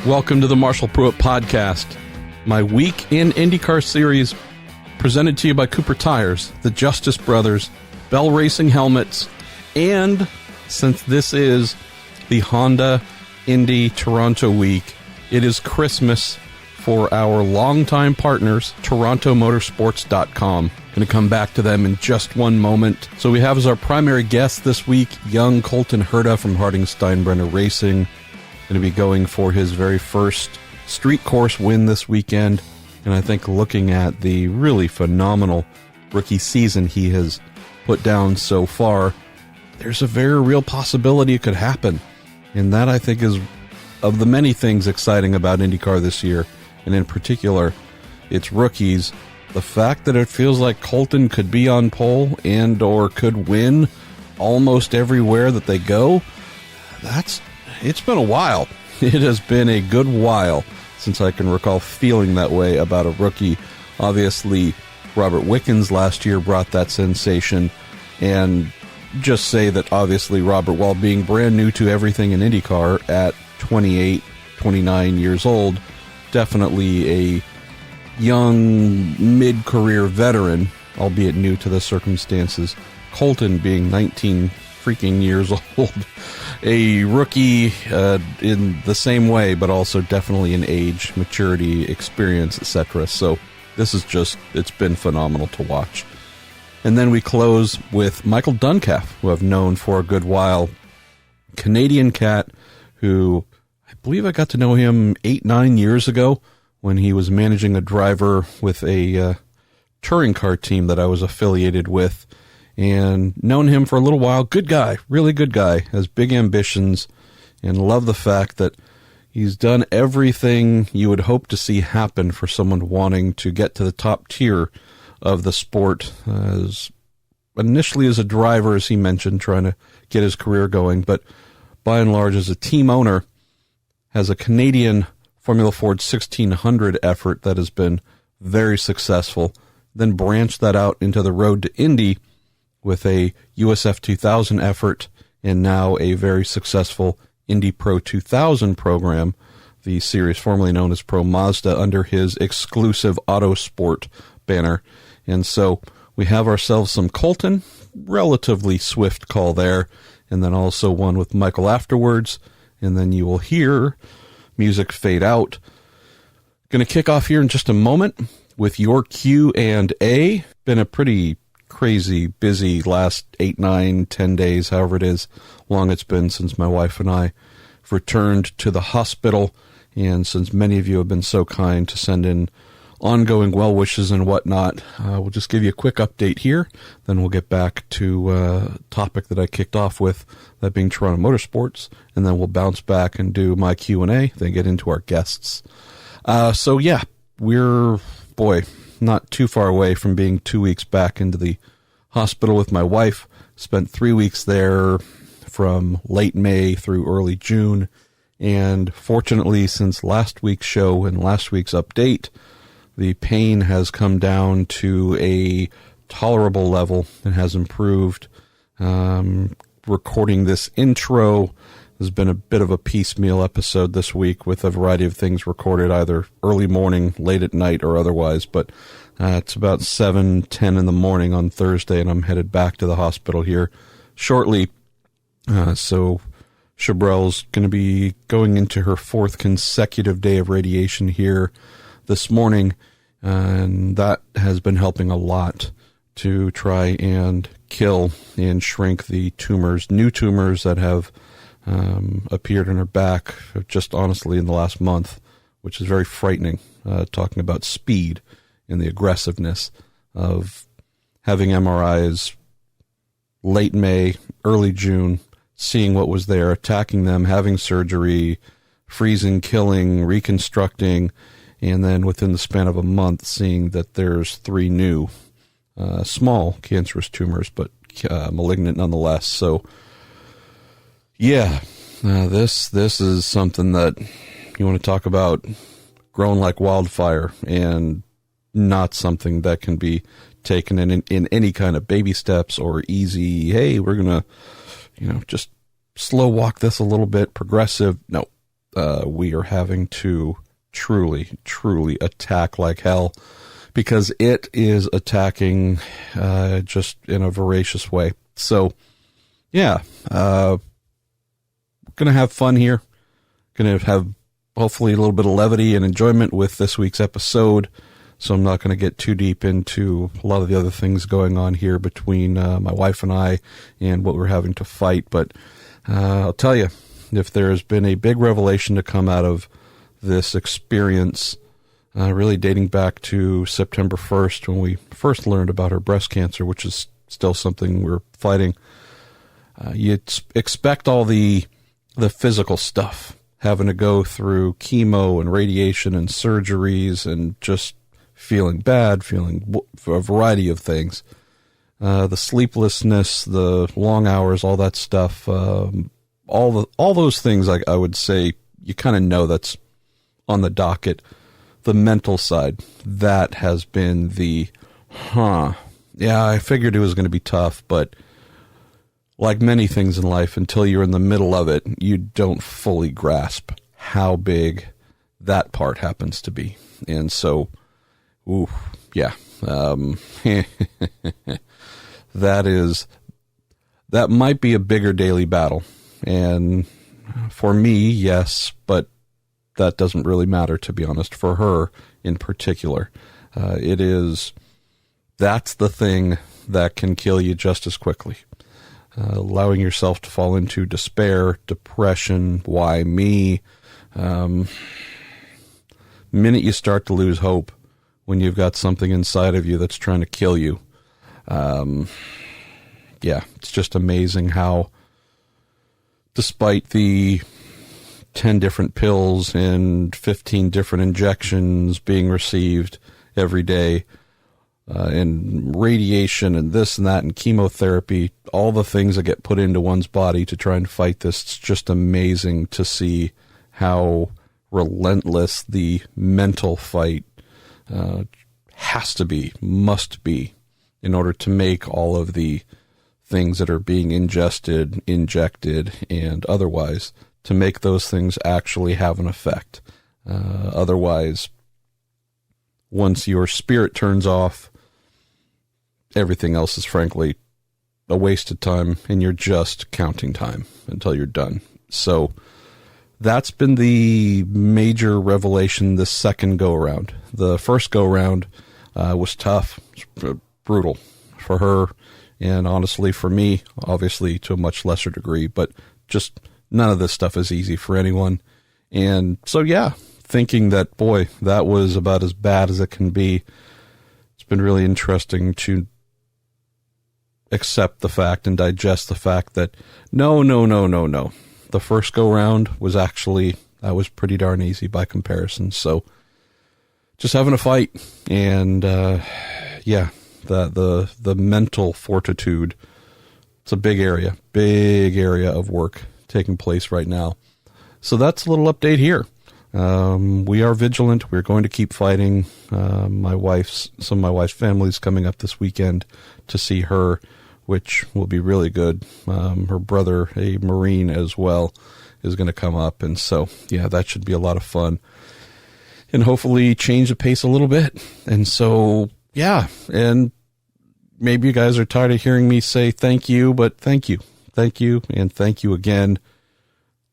Welcome to the Marshall Pruett Podcast, my week in IndyCar series presented to you by Cooper Tires, the Justice Brothers, Bell Racing Helmets, and since this is the Honda Indy Toronto week, it is Christmas for our longtime partners, TorontoMotorsports.com. Going to come back to them in just one moment. So we have as our primary guest this week, young Colton Herta from Harding Steinbrenner Racing. Going to be going for his very first street course win this weekend. And I think looking at the really phenomenal rookie season he has put down so far, there's a very real possibility it could happen. And that, I think, is of the many things exciting about IndyCar this year, and in particular, its rookies. The fact that it feels like Colton could be on pole and or could win almost everywhere that they go, it's been a while. It has been a good while since I can recall feeling that way about a rookie. Obviously, Robert Wickens last year brought that sensation, and just say that obviously Robert, while being brand new to everything in IndyCar at 28, 29 years old, definitely a young mid-career veteran, albeit new to the circumstances. Colton being 19 freaking years old, a rookie in the same way, but also definitely in age, maturity, experience, etc. So this is just, it's been phenomenal to watch. And then we close with Michael Duncalfe, who I've known for a good while. Canadian cat who, I believe I got to know him 8-9 years ago when he was managing a driver with a touring car team that I was affiliated with, and known him for a little while. Good guy, really good guy, has big ambitions, and love the fact that he's done everything you would hope to see happen for someone wanting to get to the top tier of the sport, as initially as a driver, as he mentioned, trying to get his career going, but by and large as a team owner, has a Canadian Formula Ford 1600 effort that has been very successful, then branched that out into the road to Indy with a USF 2000 effort, and now a very successful Indy Pro 2000 program, the series formerly known as Pro Mazda, under his exclusive Autosport banner. And so we have ourselves some Colton, relatively swift call there, and then also one with Michael afterwards, and then you will hear music fade out. Going to kick off here in just a moment with your Q&A. Been a pretty crazy, busy last 8, 9, 10 days, however it is long it's been since my wife and I returned to the hospital, and since many of you have been so kind to send in ongoing well wishes and whatnot, we'll just give you a quick update here, then we'll get back to a topic that I kicked off with, that being Toronto Motorsports, and then we'll bounce back and do my Q&A, then get into our guests. So yeah, we're, not too far away from being 2 weeks back into the hospital with my wife. Spent 3 weeks there from late May through early June, and fortunately, since last week's show and last week's update, the pain has come down to a tolerable level and has improved. Recording this intro has been a bit of a piecemeal episode this week with a variety of things recorded either early morning, late at night, or otherwise. But it's about 7:10 in the morning on Thursday, and I'm headed back to the hospital here shortly. So Chabrel's going to be going into her 4th consecutive day of radiation here this morning, and that has been helping a lot to try and kill and shrink the tumors, new tumors that have appeared in her back just honestly in the last month, which is very frightening, talking about speed and the aggressiveness of having MRIs late May, early June, seeing what was there, attacking them, having surgery, freezing, killing, reconstructing, and then within the span of a month, seeing that there's 3 new small cancerous tumors, but malignant nonetheless. So, yeah, this is something that you want to talk about grown like wildfire, and not something that can be taken in any kind of baby steps or easy, hey, we're going to, just slow walk this a little bit, progressive. No, we are having to truly, truly attack like hell, because it is attacking just in a voracious way. So, yeah, going to have fun here. Going to have hopefully a little bit of levity and enjoyment with this week's episode. So I'm not going to get too deep into a lot of the other things going on here between my wife and I and what we're having to fight. But I'll tell you, if there has been a big revelation to come out of this experience, really dating back to September 1st when we first learned about her breast cancer, which is still something we're fighting. You expect all the physical stuff, having to go through chemo and radiation and surgeries and just feeling bad, feeling a variety of things. The sleeplessness, the long hours, all that stuff, all those things, I would say, you kind of know that's on the docket. The mental side, that has been yeah, I figured it was going to be tough, but like many things in life, until you're in the middle of it, you don't fully grasp how big that part happens to be. And so, yeah, that might be a bigger daily battle. And for me, yes, but that doesn't really matter, to be honest, for her in particular. That's the thing that can kill you just as quickly. Allowing yourself to fall into despair, depression, why me? Minute you start to lose hope when you've got something inside of you that's trying to kill you. Yeah, it's just amazing how, despite the 10 different pills and 15 different injections being received every day, and radiation and this and that and chemotherapy, all the things that get put into one's body to try and fight this, it's just amazing to see how relentless the mental fight must be in order to make all of the things that are being injected, and otherwise, to make those things actually have an effect. Otherwise, once your spirit turns off, everything else is frankly a waste of time, and you're just counting time until you're done. So that's been the major revelation this second go-around. The first go-around was tough, brutal for her, and honestly for me, obviously to a much lesser degree, but just none of this stuff is easy for anyone. And so, yeah, thinking that, boy, that was about as bad as it can be, it's been really interesting to accept the fact and digest the fact that no. The first go-round was actually, that was pretty darn easy by comparison. So just having a fight, and yeah, the mental fortitude, it's a big area of work taking place right now. So that's a little update here. We are vigilant. We're going to keep fighting. Some of my wife's family's coming up this weekend to see her, which will be really good. Her brother, a Marine as well, is going to come up. And so, yeah, that should be a lot of fun and hopefully change the pace a little bit. And so, yeah, and maybe you guys are tired of hearing me say thank you, but thank you, and thank you again.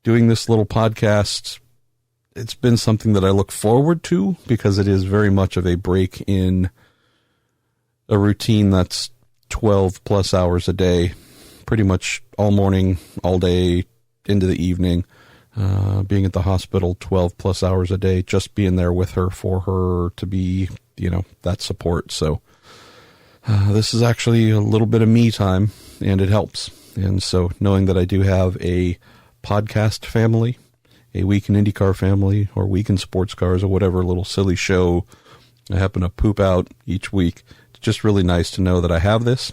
Doing this little podcast, it's been something that I look forward to because it is very much of a break in a routine that's 12 plus hours a day, pretty much all morning, all day, into the evening, being at the hospital 12 plus hours a day, just being there with her for her to be, that support. So this is actually a little bit of me time, and it helps. And so knowing that I do have a podcast family, a Week in IndyCar family, or Week in Sports Cars, or whatever little silly show I happen to poop out each week, it's just really nice to know that I have this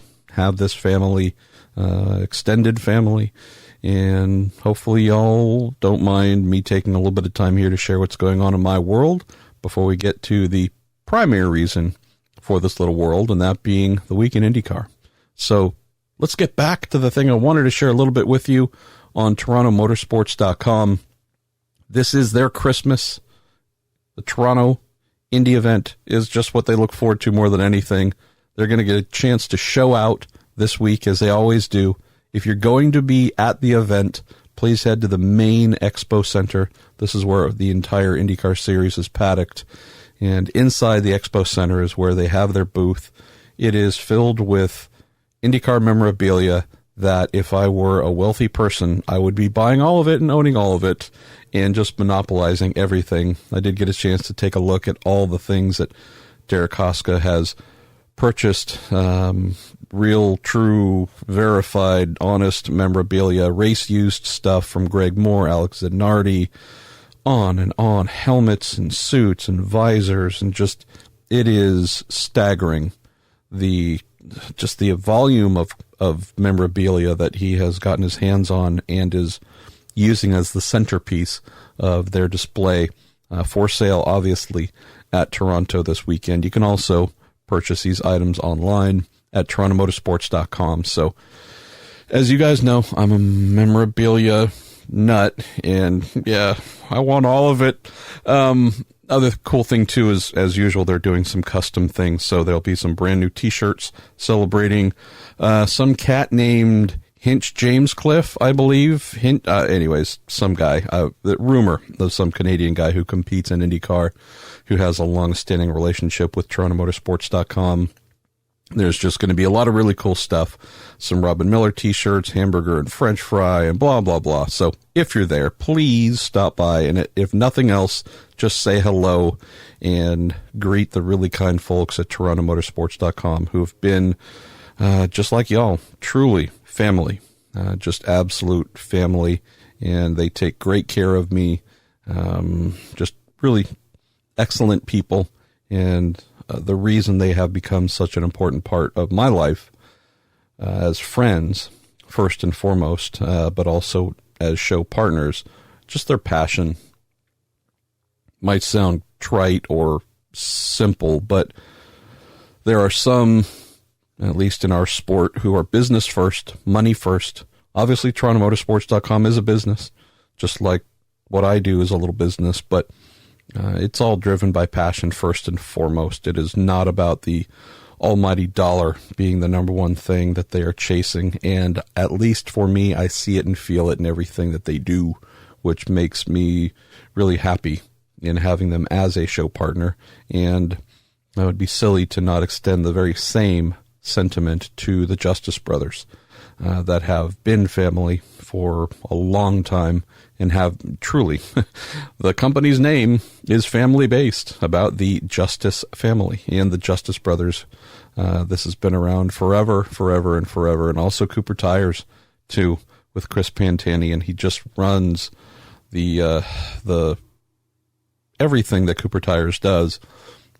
family, extended family, and hopefully y'all don't mind me taking a little bit of time here to share what's going on in my world before we get to the primary reason for this little world, and that being the Week in IndyCar. So let's get back to the thing I wanted to share a little bit with you on TorontoMotorsports.com. This is their Christmas. The Toronto Indy event is just what they look forward to more than anything. They're going to get a chance to show out this week, as they always do. If you're going to be at the event, please head to the main expo center. This is where the entire IndyCar series is paddocked. And inside the expo center is where they have their booth. It is filled with IndyCar memorabilia that if I were a wealthy person, I would be buying all of it and owning all of it and just monopolizing everything. I did get a chance to take a look at all the things that Derek Koska has purchased. Real, true, verified, honest memorabilia, race-used stuff from Greg Moore, Alex Zanardi, on and on, helmets and suits and visors, and just, it is staggering, the volume of memorabilia that he has gotten his hands on and is using as the centerpiece of their display, for sale, obviously, at Toronto this weekend. You can also purchase these items online at torontomotorsports.com. So, as you guys know, I'm a memorabilia nut, and yeah, I want all of it. Other cool thing too is, as usual, they're doing some custom things. So there'll be some brand new T-shirts celebrating some cat named Hinch James Cliff, I believe. Anyways, some guy, the rumor of some Canadian guy who competes in IndyCar, who has a long-standing relationship with torontomotorsports.com. There's just going to be a lot of really cool stuff. Some Robin Miller T-shirts, hamburger and French fry, and blah, blah, blah. So if you're there, please stop by. And if nothing else, just say hello and greet the really kind folks at torontomotorsports.com who have been, just like y'all, truly family, just absolute family. And they take great care of me. Just really excellent people. And the reason they have become such an important part of my life as friends, first and foremost, but also as show partners, just their passion. Might sound trite or simple, but there are some, at least in our sport, who are business first, money first. Obviously, TorontoMotorsports.com is a business, just like what I do is a little business, but it's all driven by passion first and foremost. It is not about the almighty dollar being the number one thing that they are chasing. And at least for me, I see it and feel it in everything that they do, which makes me really happy in having them as a show partner. And I would be silly to not extend the very same sentiment to the Justice brothers that have been family for a long time and have truly, the company's name is family based, about the Justice family and the Justice brothers. This has been around forever, forever, and forever. And also Cooper Tires too, with Chris Pantani, and he just runs the everything that Cooper Tires does.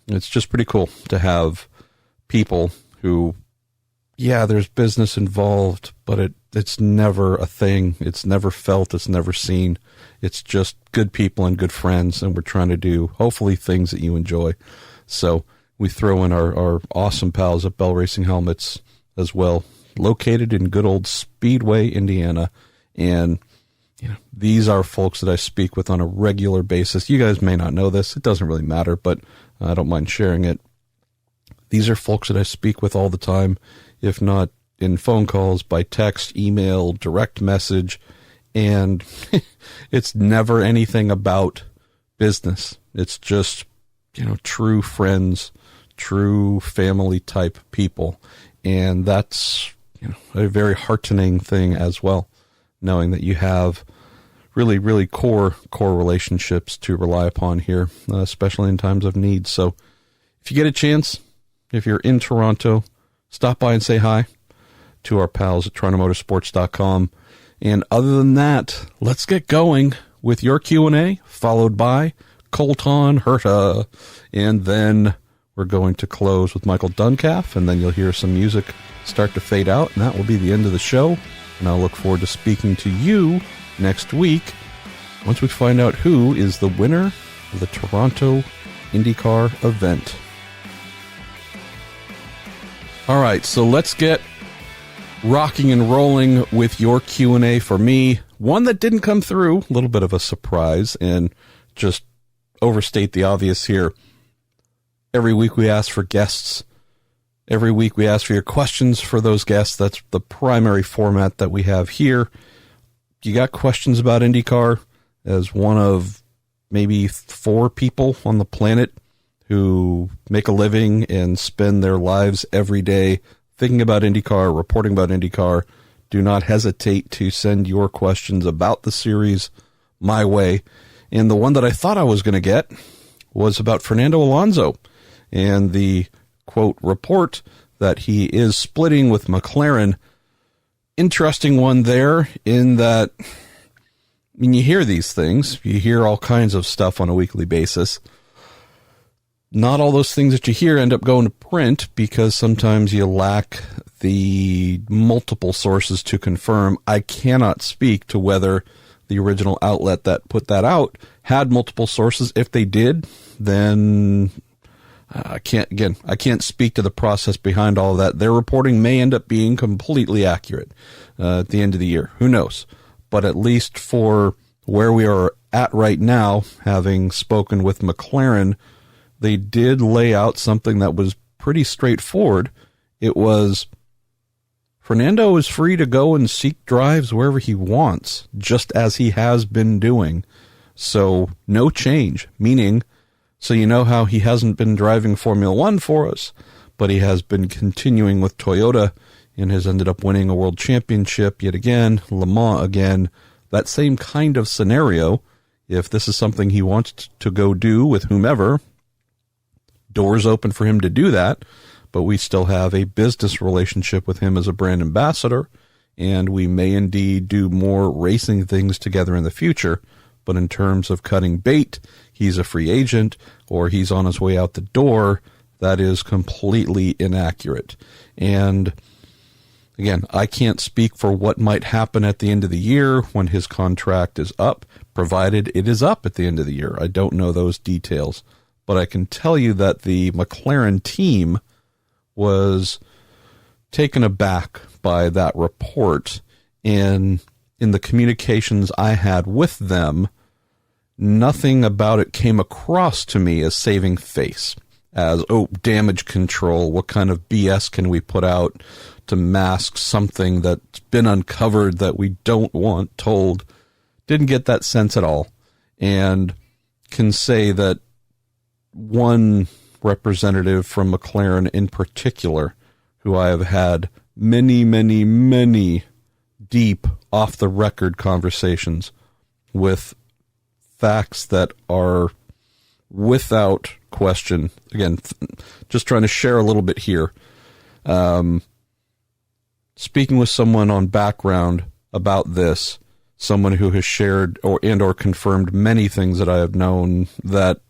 It's just pretty cool to have people who, yeah, there's business involved, but it's never a thing. It's never felt. It's never seen. It's just good people and good friends, and we're trying to do, hopefully, things that you enjoy. So we throw in our awesome pals at Bell Racing Helmets as well, located in good old Speedway, Indiana. And these are folks that I speak with on a regular basis. You guys may not know this. It doesn't really matter, but I don't mind sharing it. These are folks that I speak with all the time, if not in phone calls, by text, email, direct message, and it's never anything about business. It's just, true friends, true family type people. And that's, a very heartening thing as well, knowing that you have really, really core relationships to rely upon here, especially in times of need. So if you get a chance, if you're in Toronto, stop by and say hi to our pals at torontomotorsports.com. And other than that, let's get going with your Q&A, followed by Colton Herta. And then we're going to close with Michael Duncalfe, and then you'll hear some music start to fade out, and that will be the end of the show. And I'll look forward to speaking to you next week once we find out who is the winner of the Toronto IndyCar event. All right, so let's get rocking and rolling with your Q&A for me. one that didn't come through, a little bit of a surprise, and just overstate the obvious here. Every week we ask for guests. Every week we ask for your questions for those guests. That's the primary format that we have here. You got questions about IndyCar? As one of maybe 4 people on the planet who make a living and spend their lives every day thinking about IndyCar, reporting about IndyCar, do not hesitate to send your questions about the series my way. And the one that I thought I was going to get was about Fernando Alonso and the, quote, report that he is splitting with McLaren. Interesting one there in that, I mean, you hear these things. You hear all kinds of stuff on a weekly basis. Not all those things that you hear end up going to print because sometimes you lack the multiple sources to confirm. I cannot speak to whether the original outlet that put that out had multiple sources. If they did, then I can't speak to the process behind all of that. Their reporting may end up being completely accurate at the end of the year. Who knows? But at least for where we are at right now, having spoken with McLaren, they did lay out something that was pretty straightforward. It was Fernando is free to go and seek drives wherever he wants, just as he has been doing. So no change, meaning, so you know how he hasn't been driving Formula One for us, but he has been continuing with Toyota and has ended up winning a world championship yet again, Le Mans again. That same kind of scenario, if this is something he wants to go do with whomever, doors open for him to do that, but we still have a business relationship with him as a brand ambassador, and we may indeed do more racing things together in the future. But in terms of cutting bait, he's a free agent or he's on his way out the door, that is completely inaccurate. And again, I can't speak for what might happen at the end of the year when his contract is up, provided it is up at the end of the year. I don't know those details. But I can tell you that the McLaren team was taken aback by that report. And in the communications I had with them, nothing about it came across to me as saving face, as, oh, damage control. What kind of BS can we put out to mask something that's been uncovered that we don't want told? Didn't get that sense at all. And can say that one representative from McLaren in particular, who I have had many, many, many deep off-the-record conversations with facts that are without question. Again, just trying to share a little bit here. Speaking with someone on background about this, someone who has shared or confirmed many things that I have known that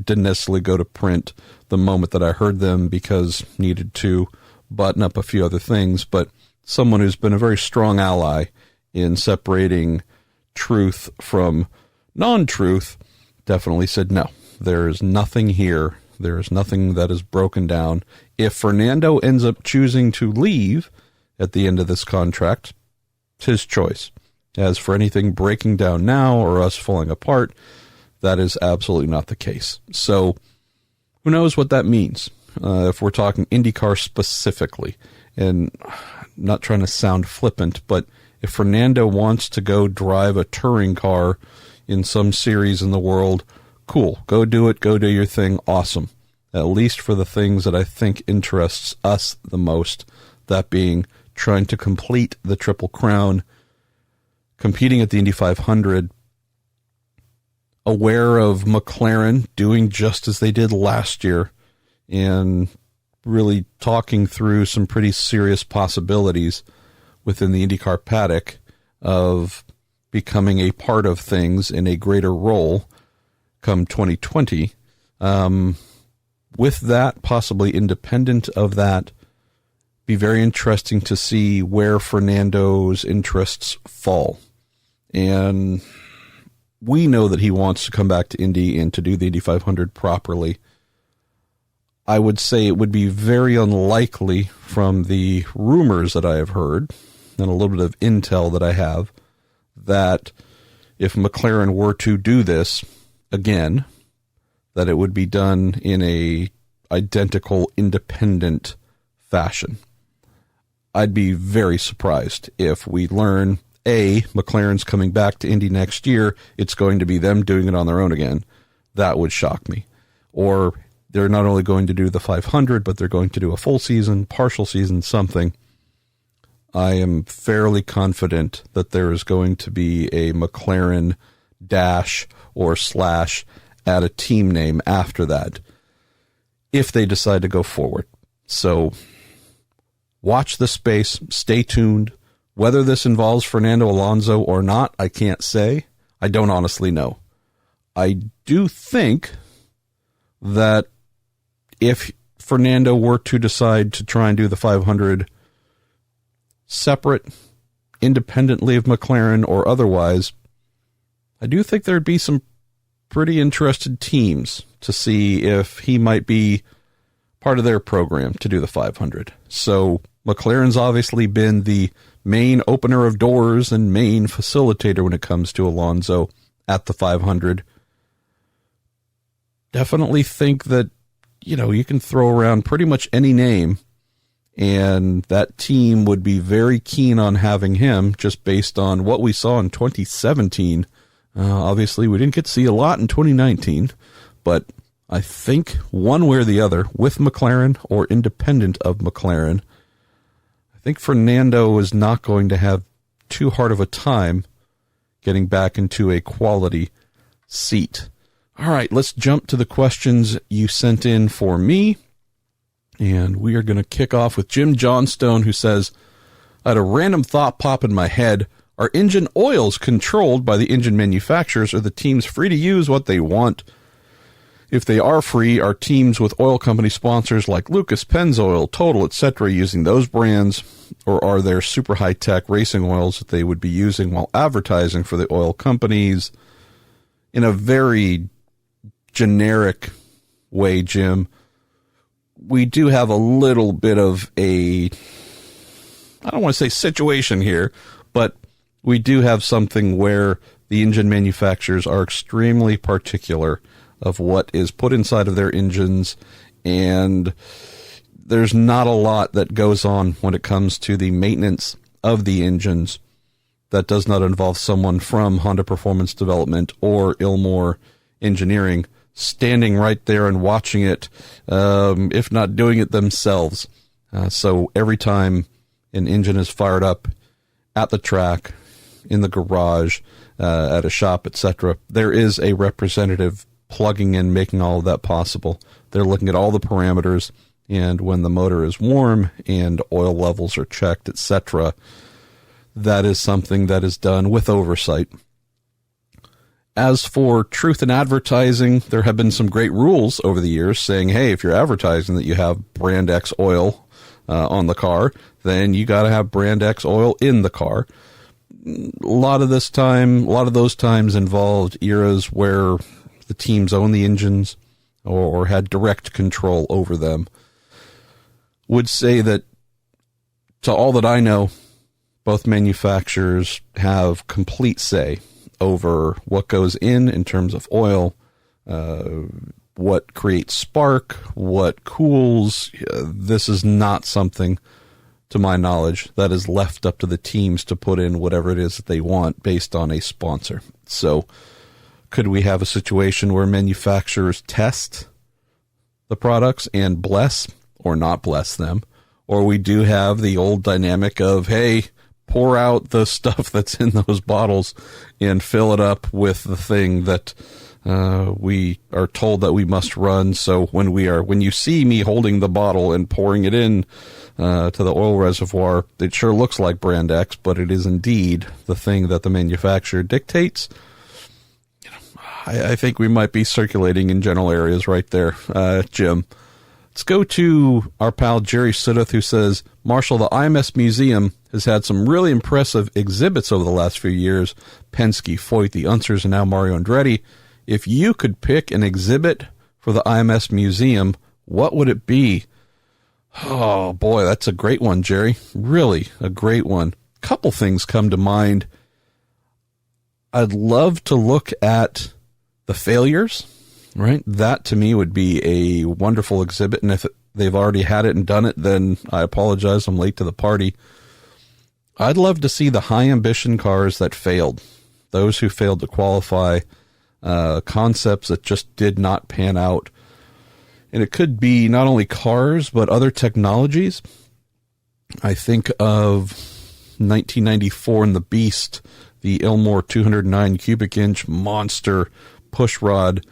didn't necessarily go to print the moment that I heard them because needed to button up a few other things, but someone who's been a very strong ally in separating truth from non-truth definitely said, no, there is nothing here. There is nothing that is broken down. If Fernando ends up choosing to leave at the end of this contract, it's his choice. As for anything breaking down now or us falling apart, that is absolutely not the case. So who knows what that means if we're talking IndyCar specifically. And not trying to sound flippant, but if Fernando wants to go drive a touring car in some series in the world, cool. Go do it. Go do your thing. Awesome. At least for the things that I think interests us the most, that being trying to complete the Triple Crown, competing at the Indy 500, aware of McLaren doing just as they did last year and really talking through some pretty serious possibilities within the IndyCar paddock of becoming a part of things in a greater role come 2020. With that, possibly independent of that, be very interesting to see where Fernando's interests fall. And we know that he wants to come back to Indy and to do the Indy 500 properly. I would say it would be very unlikely from the rumors that I have heard and a little bit of intel that I have that if McLaren were to do this again, that it would be done in a identical independent fashion. I'd be very surprised if we learn, A, McLaren's coming back to Indy next year, it's going to be them doing it on their own again. That would shock me. Or they're not only going to do the 500, but they're going to do a full season, partial season, something. I am fairly confident that there is going to be a McLaren dash or slash add a team name after that if they decide to go forward. So watch the space, stay tuned. Whether this involves Fernando Alonso or not, I can't say. I don't honestly know. I do think that if Fernando were to decide to try and do the 500 separate, independently of McLaren or otherwise, I do think there'd be some pretty interested teams to see if he might be part of their program to do the 500. So McLaren's obviously been the main opener of doors and main facilitator when it comes to Alonso at the 500. Definitely think that, you can throw around pretty much any name, and that team would be very keen on having him just based on what we saw in 2017. Obviously, we didn't get to see a lot in 2019, but I think one way or the other, with McLaren or independent of McLaren, I think Fernando is not going to have too hard of a time getting back into a quality seat. All right, let's jump to the questions you sent in for me. And we are going to kick off with Jim Johnstone, who says, I had a random thought pop in my head. Are engine oils controlled by the engine manufacturers, or the teams free to use what they want? If they are free, are teams with oil company sponsors like Lucas, Pennzoil, Total, etc. using those brands, or are there super high-tech racing oils that they would be using while advertising for the oil companies? In a very generic way, Jim, we do have a little bit of a, I don't want to say situation here, but we do have something where the engine manufacturers are extremely particular of what is put inside of their engines, and there's not a lot that goes on when it comes to the maintenance of the engines that does not involve someone from Honda Performance Development or Ilmor Engineering standing right there and watching it, if not doing it themselves. So every time an engine is fired up at the track, in the garage, at a shop, etc., there is a representative plugging in, making all of that possible. They're looking at all the parameters, and when the motor is warm and oil levels are checked, etc., that is something that is done with oversight. As for truth in advertising, there have been some great rules over the years saying, hey, if you're advertising that you have brand X oil on the car, then you got to have brand X oil in the car. A lot of those times involved eras where the teams owned the engines or had direct control over them. Would say that, to all that I know, both manufacturers have complete say over what goes in terms of oil, what creates spark, what cools. This is not something, to my knowledge, that is left up to the teams to put in whatever it is that they want based on a sponsor. So could we have a situation where manufacturers test the products and bless or not bless them? Or we do have the old dynamic of, hey, pour out the stuff that's in those bottles and fill it up with the thing that we are told that we must run. So when you see me holding the bottle and pouring it in to the oil reservoir, it sure looks like brand X, but it is indeed the thing that the manufacturer dictates. I think we might be circulating in general areas right there, Jim. Let's go to our pal Jerry Sidduth, who says, Marshall, the IMS Museum has had some really impressive exhibits over the last few years. Penske, Foyt, the Unsers, and now Mario Andretti. If you could pick an exhibit for the IMS Museum, what would it be? Oh, boy, that's a great one, Jerry. Really a great one. Couple things come to mind. I'd love to look at the failures, right? That to me would be a wonderful exhibit. And if they've already had it and done it, then I apologize. I'm late to the party. I'd love to see the high ambition cars that failed, those who failed to qualify, concepts that just did not pan out. And it could be not only cars, but other technologies. I think of 1994 in the Beast, the Ilmor 209 cubic inch monster pushrod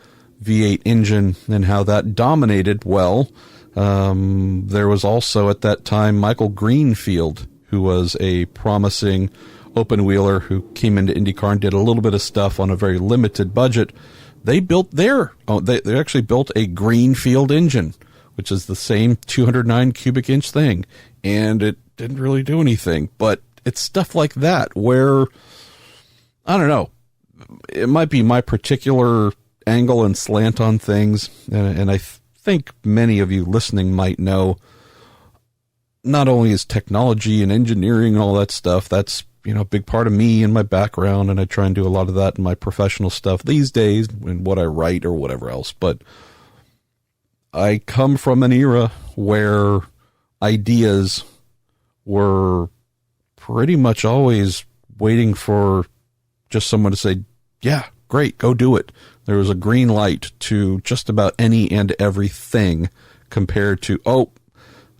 V8 engine, and how that dominated. Well, there was also at that time Michael Greenfield, who was a promising open wheeler who came into IndyCar and did a little bit of stuff on a very limited budget. They built they actually built a Greenfield engine, which is the same 209 cubic inch thing, and it didn't really do anything. But it's stuff like that where, I don't know, it might be my particular angle and slant on things, and I think many of you listening might know, not only is technology and engineering and all that stuff, that's, a big part of me and my background, and I try and do a lot of that in my professional stuff these days and what I write or whatever else. But I come from an era where ideas were pretty much always waiting for just someone to say, yeah, great, go do it. There was a green light to just about any and everything compared to,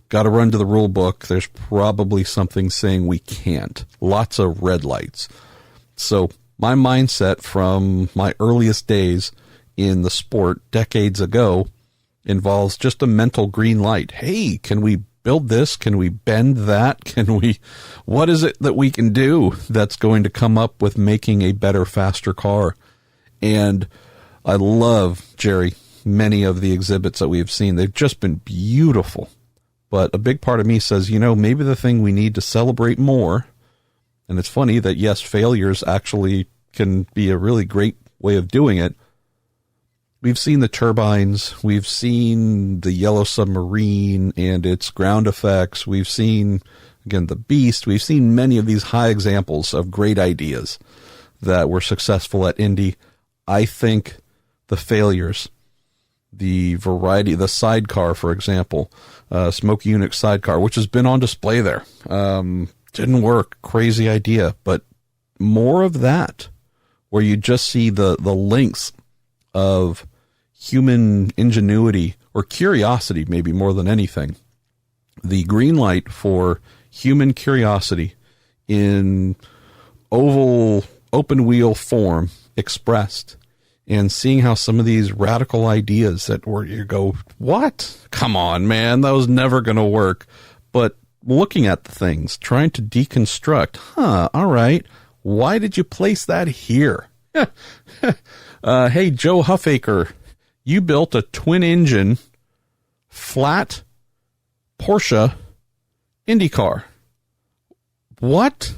got to run to the rule book. There's probably something saying we can't. Lots of red lights. So my mindset from my earliest days in the sport decades ago involves just a mental green light. Hey, can we build this? Can we bend that? What is it that we can do that's going to come up with making a better, faster car? And I love, Jerry, many of the exhibits that we have seen. They've just been beautiful. But a big part of me says, maybe the thing we need to celebrate more, and it's funny that, yes, failures actually can be a really great way of doing it. We've seen the turbines. We've seen the Yellow Submarine and its ground effects. We've seen, again, the Beast. We've seen many of these high examples of great ideas that were successful at Indy. I think the failures, the variety, the sidecar, for example, Smoke Unix sidecar, which has been on display there. Didn't work. Crazy idea. But more of that, where you just see the links of human ingenuity or curiosity, maybe more than anything. The green light for human curiosity in oval, open wheel form expressed, and seeing how some of these radical ideas that where you go, what? Come on, man, that was never going to work. But looking at the things, trying to deconstruct, all right, why did you place that here? Hey, Joe Huffaker, you built a twin-engine, flat Porsche IndyCar. What?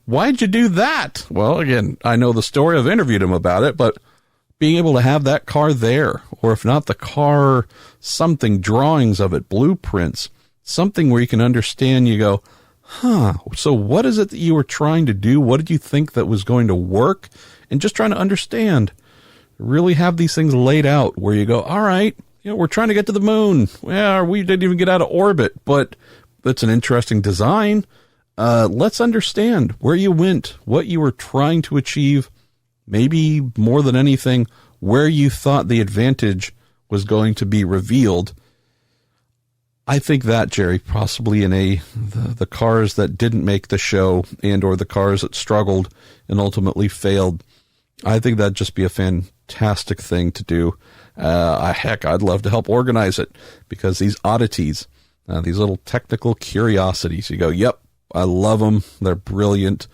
Why'd you do that? Well, again, I know the story. I've interviewed him about it, but being able to have that car there, or if not the car, something, drawings of it, blueprints, something where you can understand, you go, so what is it that you were trying to do? What did you think that was going to work? And just trying to understand, really have these things laid out where you go, all right, we're trying to get to the moon. Well, we didn't even get out of orbit, but that's an interesting design. Let's understand where you went, what you were trying to achieve, maybe more than anything, where you thought the advantage was going to be revealed. I think that, Jerry, possibly in the cars that didn't make the show and or the cars that struggled and ultimately failed, I think that'd just be a fantastic thing to do. Heck, I'd love to help organize it, because these oddities, these little technical curiosities, you go, yep, I love them. They're brilliant.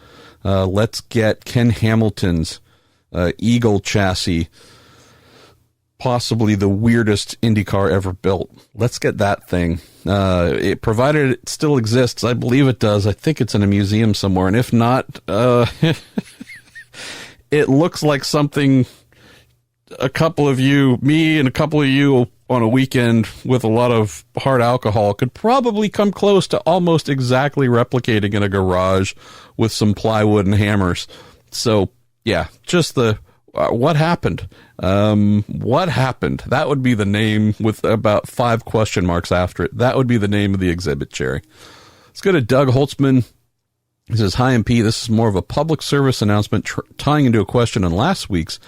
Let's get Ken Hamilton's Eagle chassis, possibly the weirdest IndyCar ever built. Let's get that thing. It, provided it still exists, I believe it does. I think it's in a museum somewhere. And if not, it looks like something a couple of you, me and a couple of you on a weekend with a lot of hard alcohol, could probably come close to almost exactly replicating in a garage with some plywood and hammers. So, yeah, just the what happened? What happened? That would be the name with about 5 question marks after it. That would be the name of the exhibit, Jerry. Let's go to Doug Holtzman. He says, hi, MP. This is more of a public service announcement tying into a question on last week's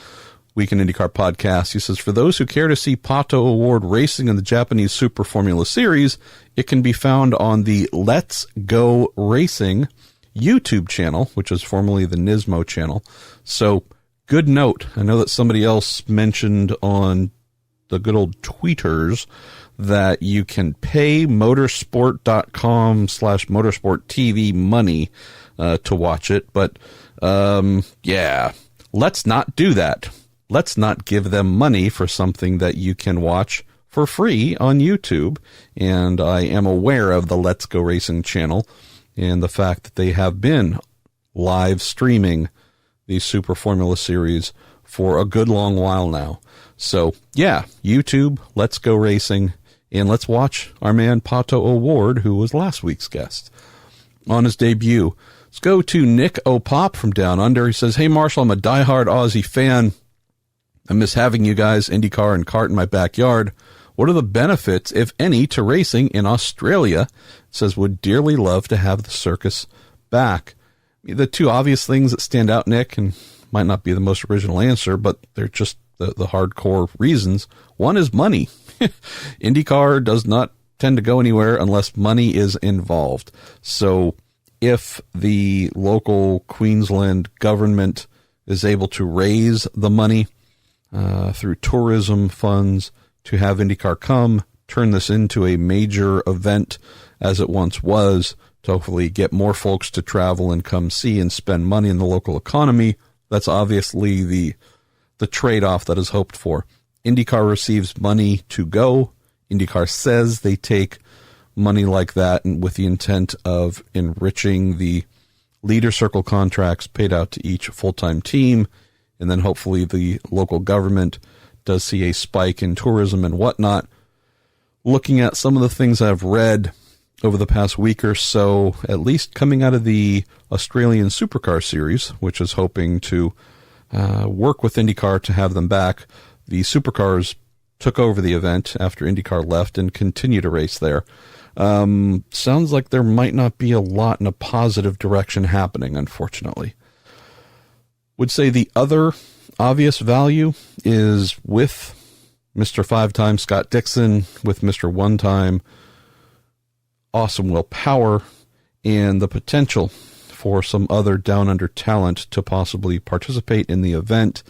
Week in IndyCar podcast. He says, for those who care to see Pato Award racing in the Japanese Super Formula Series, it can be found on the Let's Go Racing YouTube channel, which was formerly the Nismo channel. So, good note. I know that somebody else mentioned on the good old tweeters that you can pay motorsport.com/motorsporttv money to watch it. But, yeah, let's not do that. Let's not give them money for something that you can watch for free on YouTube. And I am aware of the Let's Go Racing channel and the fact that they have been live streaming the Super Formula Series for a good long while now. So, yeah, YouTube, Let's Go Racing, and let's watch our man Pato O'Ward, who was last week's guest, on his debut. Let's go to Nick O'Pop from Down Under. He says, hey, Marshall, I'm a diehard Aussie fan. I miss having you guys, IndyCar and kart in my backyard. What are the benefits, if any, to racing in Australia? It says, would dearly love to have the circus back. The 2 obvious things that stand out, Nick, and might not be the most original answer, but they're just the hardcore reasons. One is money. IndyCar does not tend to go anywhere unless money is involved. So if the local Queensland government is able to raise the money through tourism funds to have IndyCar come, turn this into a major event as it once was, to hopefully get more folks to travel and come see and spend money in the local economy, that's obviously the trade-off that is hoped for. IndyCar receives money to go. IndyCar says they take money like that and with the intent of enriching the leader circle contracts paid out to each full-time team. And then hopefully the local government does see a spike in tourism and whatnot. Looking at some of the things I've read over the past week or so, at least coming out of the Australian Supercar Series, which is hoping to work with IndyCar to have them back. The Supercars took over the event after IndyCar left and continue to race there. Sounds like there might not be a lot in a positive direction happening, unfortunately. Would say the other obvious value is with Mr. 5-time Scott Dixon, with Mr. 1-time Awesome Will Power, and the potential for some other Down Under talent to possibly participate in the event.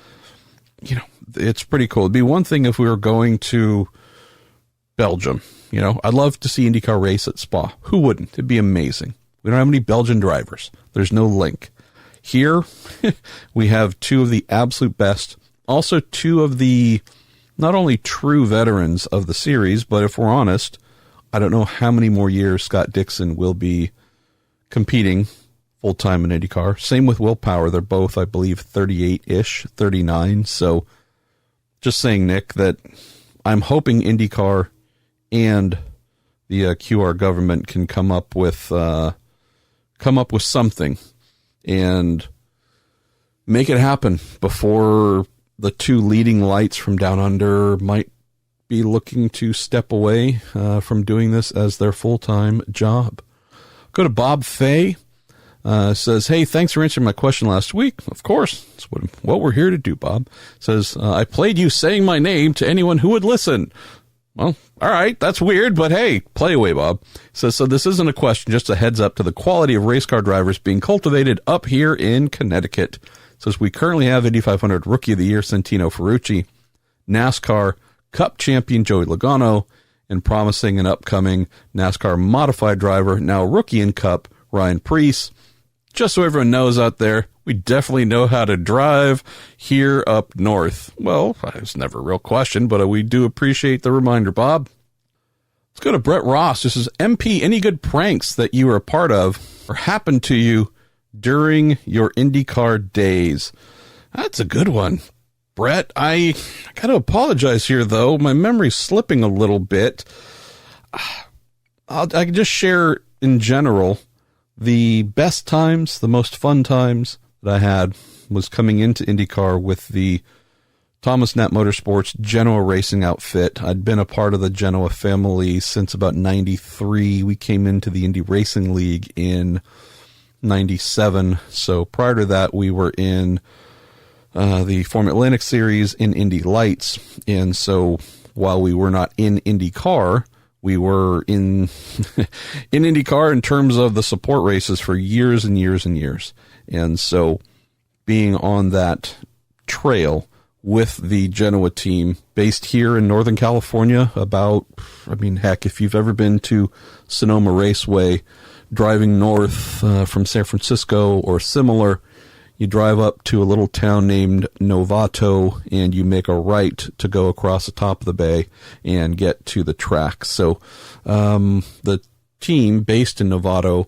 You know, it's pretty cool. It'd be one thing if we were going to Belgium. You know, I'd love to see IndyCar race at Spa. Who wouldn't? It'd be amazing. We don't have any Belgian drivers. There's no link. Here, we have 2 of the absolute best. Also 2 of the not only true veterans of the series, but if we're honest, I don't know how many more years Scott Dixon will be competing full-time in IndyCar. Same with Will Power. They're both, I believe, 38-ish, 39. So just saying, Nick, that I'm hoping IndyCar and the QR government can come up with something and make it happen before the 2 leading lights from Down Under might be looking to step away from doing this as their full-time job. Go to Bob Fay. Says, hey, thanks for answering my question last week. Of course, that's what we're here to do, Bob. Says, I played you saying my name to anyone who would listen. Well, all right, that's weird, but hey, play away, Bob. Says, so this isn't a question, just a heads up to the quality of race car drivers being cultivated up here in Connecticut. Says, we currently have Indy 500 Rookie of the Year Santino Ferrucci, NASCAR Cup champion Joey Logano, and promising and upcoming NASCAR modified driver, now rookie in Cup, Ryan Preece. Just so everyone knows out there, we definitely know how to drive here up north. Well, it's never a real question, but we do appreciate the reminder, Bob. Let's go to Brett Ross. This is MP, any good pranks that you were a part of or happened to you during your IndyCar days? That's a good one. Brett, I got to apologize here, though. My memory's slipping a little bit. I can just share in general the best times, the most fun times that I had was coming into IndyCar with the Thomas Knapp Motorsports Genoa racing outfit. I'd been a part of the Genoa family since about 93. We came into the Indy Racing League in 97. So prior to that, we were in the Formula Atlantic Series in Indy Lights. And so while we were not in IndyCar, we were in in IndyCar in terms of the support races for years and years and years. And so being on that trail with the Genoa team based here in Northern California, heck, if you've ever been to Sonoma Raceway, driving north from San Francisco or similar, you drive up to a little town named Novato and you make a right to go across the top of the bay and get to the track. So the team based in Novato,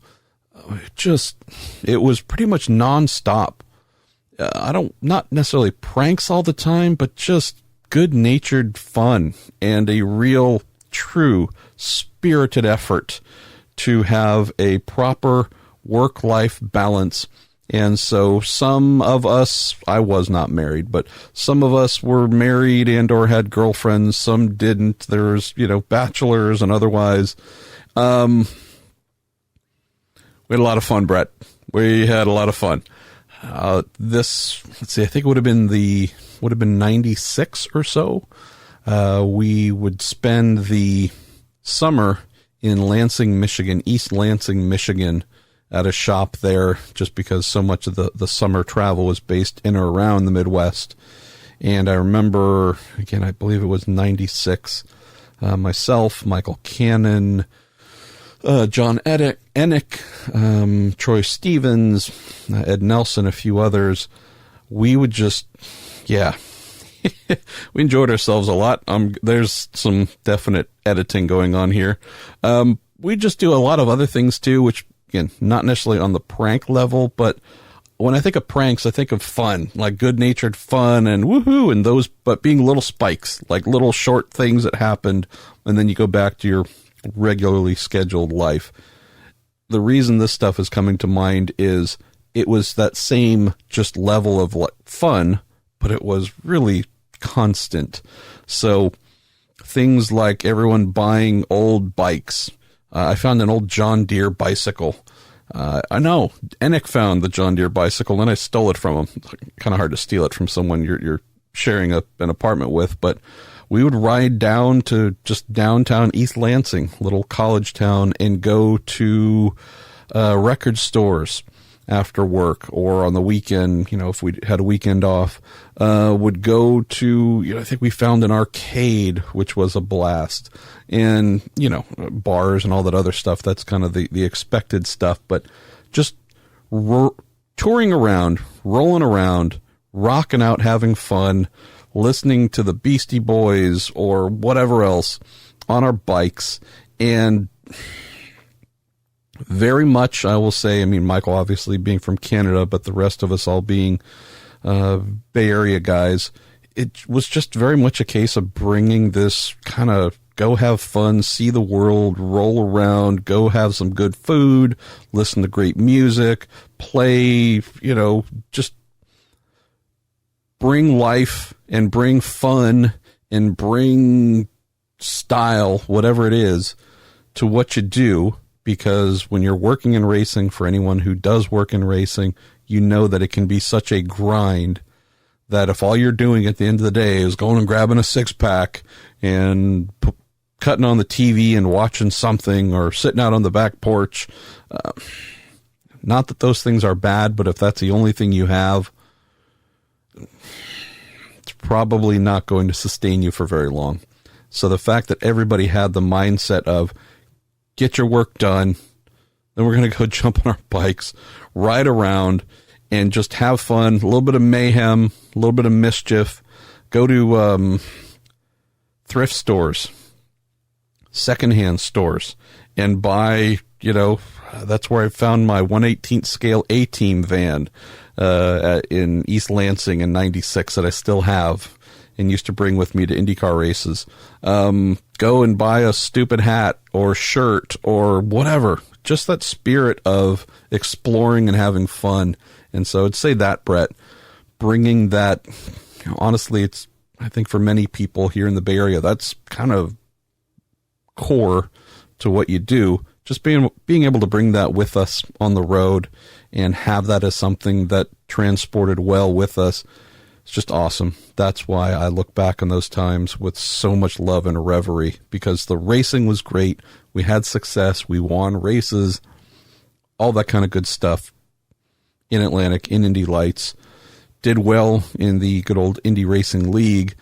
it was pretty much nonstop. Not necessarily pranks all the time, but just good-natured fun and a real, true, spirited effort to have a proper work-life balance. And so some of us, I was not married, but some of us were married and or had girlfriends. Some didn't. There's, bachelors and otherwise. We had a lot of fun, Brett. We had a lot of fun. I think it would have been 96 or so. We would spend the summer in Lansing, Michigan, East Lansing, Michigan, at a shop there, just because so much of the summer travel was based in or around the Midwest. And I remember, again, I believe it was 96, myself, Michael Cannon, John Ennick, Troy Stevens, Ed Nelson, a few others. We would just, we enjoyed ourselves a lot. There's some definite editing going on here. We just do a lot of other things too, which, again, not necessarily on the prank level, but when I think of pranks, I think of fun, like good-natured fun and woohoo, and those, but being little spikes, like little short things that happened, and then you go back to your regularly scheduled life. The reason this stuff is coming to mind is it was that same just level of fun, but it was really constant. So things like everyone buying old bikes. I found an old John Deere bicycle. I know Ennick found the John Deere bicycle and I stole it from him. Kind of hard to steal it from someone you're sharing an apartment with, but we would ride down to just downtown East Lansing, little college town, and go to record stores after work or on the weekend, if we had a weekend off, would go to, I think we found an arcade, which was a blast, and, bars and all that other stuff. That's kind of the expected stuff, but just touring around, rolling around, rocking out, having fun, listening to the Beastie Boys or whatever else on our bikes. And very much, I will say, Michael obviously being from Canada, but the rest of us all being Bay Area guys, it was just very much a case of bringing this kind of go have fun, see the world, roll around, go have some good food, listen to great music, play, just bring life and bring fun and bring style, whatever it is, to what you do. Because when you're working in racing, for anyone who does work in racing, you know that it can be such a grind that if all you're doing at the end of the day is going and grabbing a six-pack and cutting on the TV and watching something or sitting out on the back porch, not that those things are bad, but if that's the only thing you have, it's probably not going to sustain you for very long. So the fact that everybody had the mindset of get your work done, then we're going to go jump on our bikes, ride around, and just have fun, a little bit of mayhem, a little bit of mischief, go to thrift stores, secondhand stores, and buy, that's where I found my 1/18 scale A-Team van in East Lansing in 96 that I still have and used to bring with me to IndyCar races. Go and buy a stupid hat or shirt or whatever. Just that spirit of exploring and having fun. And so I'd say that, Brett. bringing that, honestly, it's, I think for many people here in the Bay Area, that's kind of core to what you do. Just being able to bring that with us on the road and have that as something that transported well with us, it's just awesome. That's why I look back on those times with so much love and reverie, because the racing was great. We had success. We won races, all that kind of good stuff in Atlantic, in Indy Lights. Did well in the good old Indy Racing League,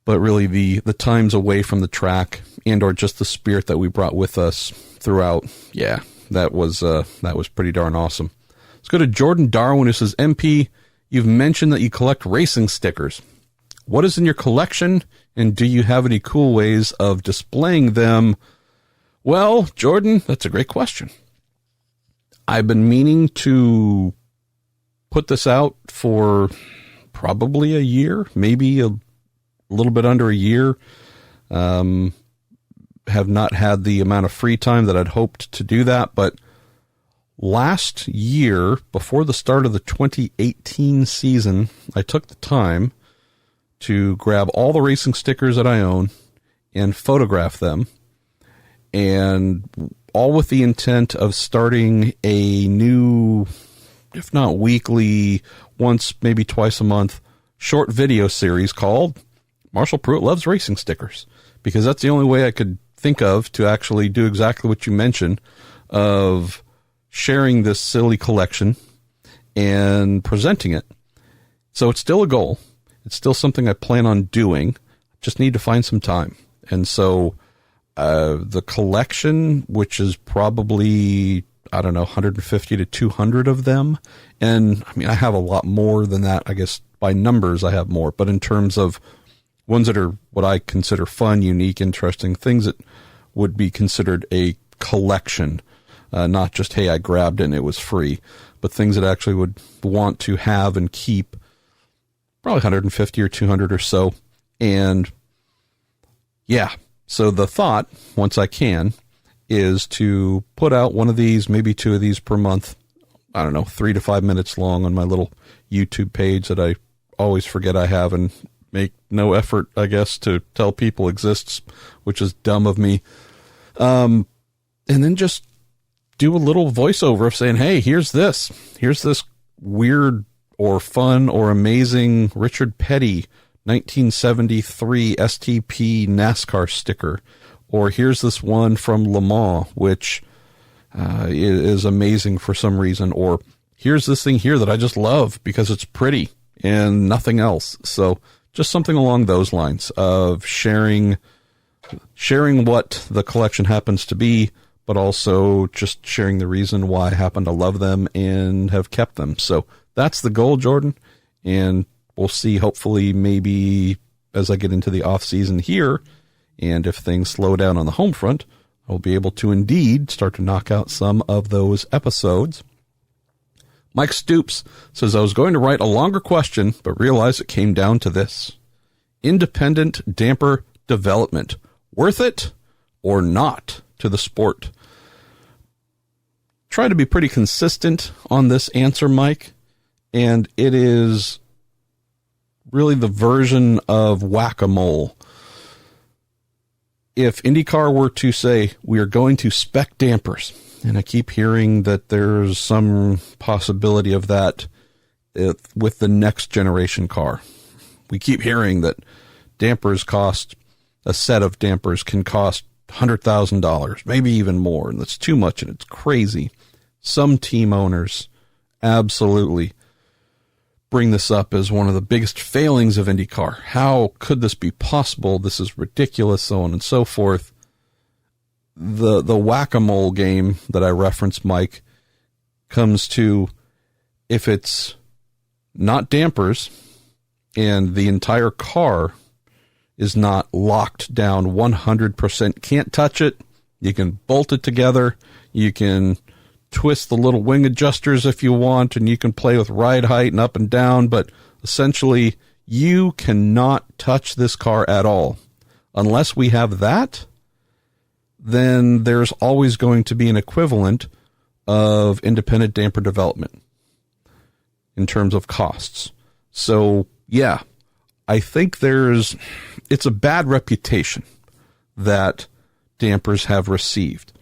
but really the times away from the track and or just the spirit that we brought with us throughout, yeah, that was pretty darn awesome. Let's go to Jordan Darwin, who says, MP, you've mentioned that you collect racing stickers. What is in your collection, and do you have any cool ways of displaying them? Well, Jordan, that's a great question. I've been meaning to put this out for probably a year, maybe a little bit under a year. Have not had the amount of free time that I'd hoped to do that, but last year, before the start of the 2018 season, I took the time to grab all the racing stickers that I own and photograph them, and all with the intent of starting a new, if not weekly, once, maybe twice a month, short video series called Marshall Pruett Loves Racing Stickers, because that's the only way I could think of to actually do exactly what you mentioned, of sharing this silly collection and presenting it. So it's still a goal. It's still something I plan on doing. Just need to find some time. And so the collection, which is probably, I don't know, 150 to 200 of them. And I mean, I have a lot more than that. I guess by numbers, I have more. But in terms of ones that are what I consider fun, unique, interesting, things that would be considered a collection, not just, hey, I grabbed it and it was free, but things that I actually would want to have and keep, probably 150 or 200 or so. And yeah, so the thought, once I can, is to put out one of these, maybe two of these per month, I don't know, 3 to 5 minutes long on my little YouTube page that I always forget I have and make no effort, I guess, to tell people exists, which is dumb of me. And then just do a little voiceover of saying, hey, here's this weird or fun or amazing Richard Petty 1973 STP NASCAR sticker, or here's this one from Le Mans, which is amazing for some reason, or here's this thing here that I just love because it's pretty and nothing else. So just something along those lines of sharing what the collection happens to be, but also just sharing the reason why I happen to love them and have kept them. So that's the goal, Jordan. And we'll see, hopefully, maybe as I get into the off season here, and if things slow down on the home front, I'll be able to indeed start to knock out some of those episodes. Mike Stoops says, I was going to write a longer question, but realized it came down to this. Independent damper development, worth it or not to the sport? Try to be pretty consistent on this answer, Mike, and it is really the version of whack-a-mole. If IndyCar were to say, we are going to spec dampers, and I keep hearing that there's some possibility of that with the next generation car. We keep hearing that dampers cost, a set of dampers can cost $100,000, maybe even more, and that's too much, and it's crazy. Some team owners absolutely bring this up as one of the biggest failings of IndyCar. How could this be possible? This is ridiculous, so on and so forth. The whack-a-mole game that I referenced, Mike, comes to, if it's not dampers and the entire car is not locked down 100%, can't touch it, you can bolt it together, you can twist the little wing adjusters if you want, and you can play with ride height and up and down, but essentially you cannot touch this car at all. Unless we have that, then there's always going to be an equivalent of independent damper development. in terms of costs. So, yeah, I think it's a bad reputation that dampers have received.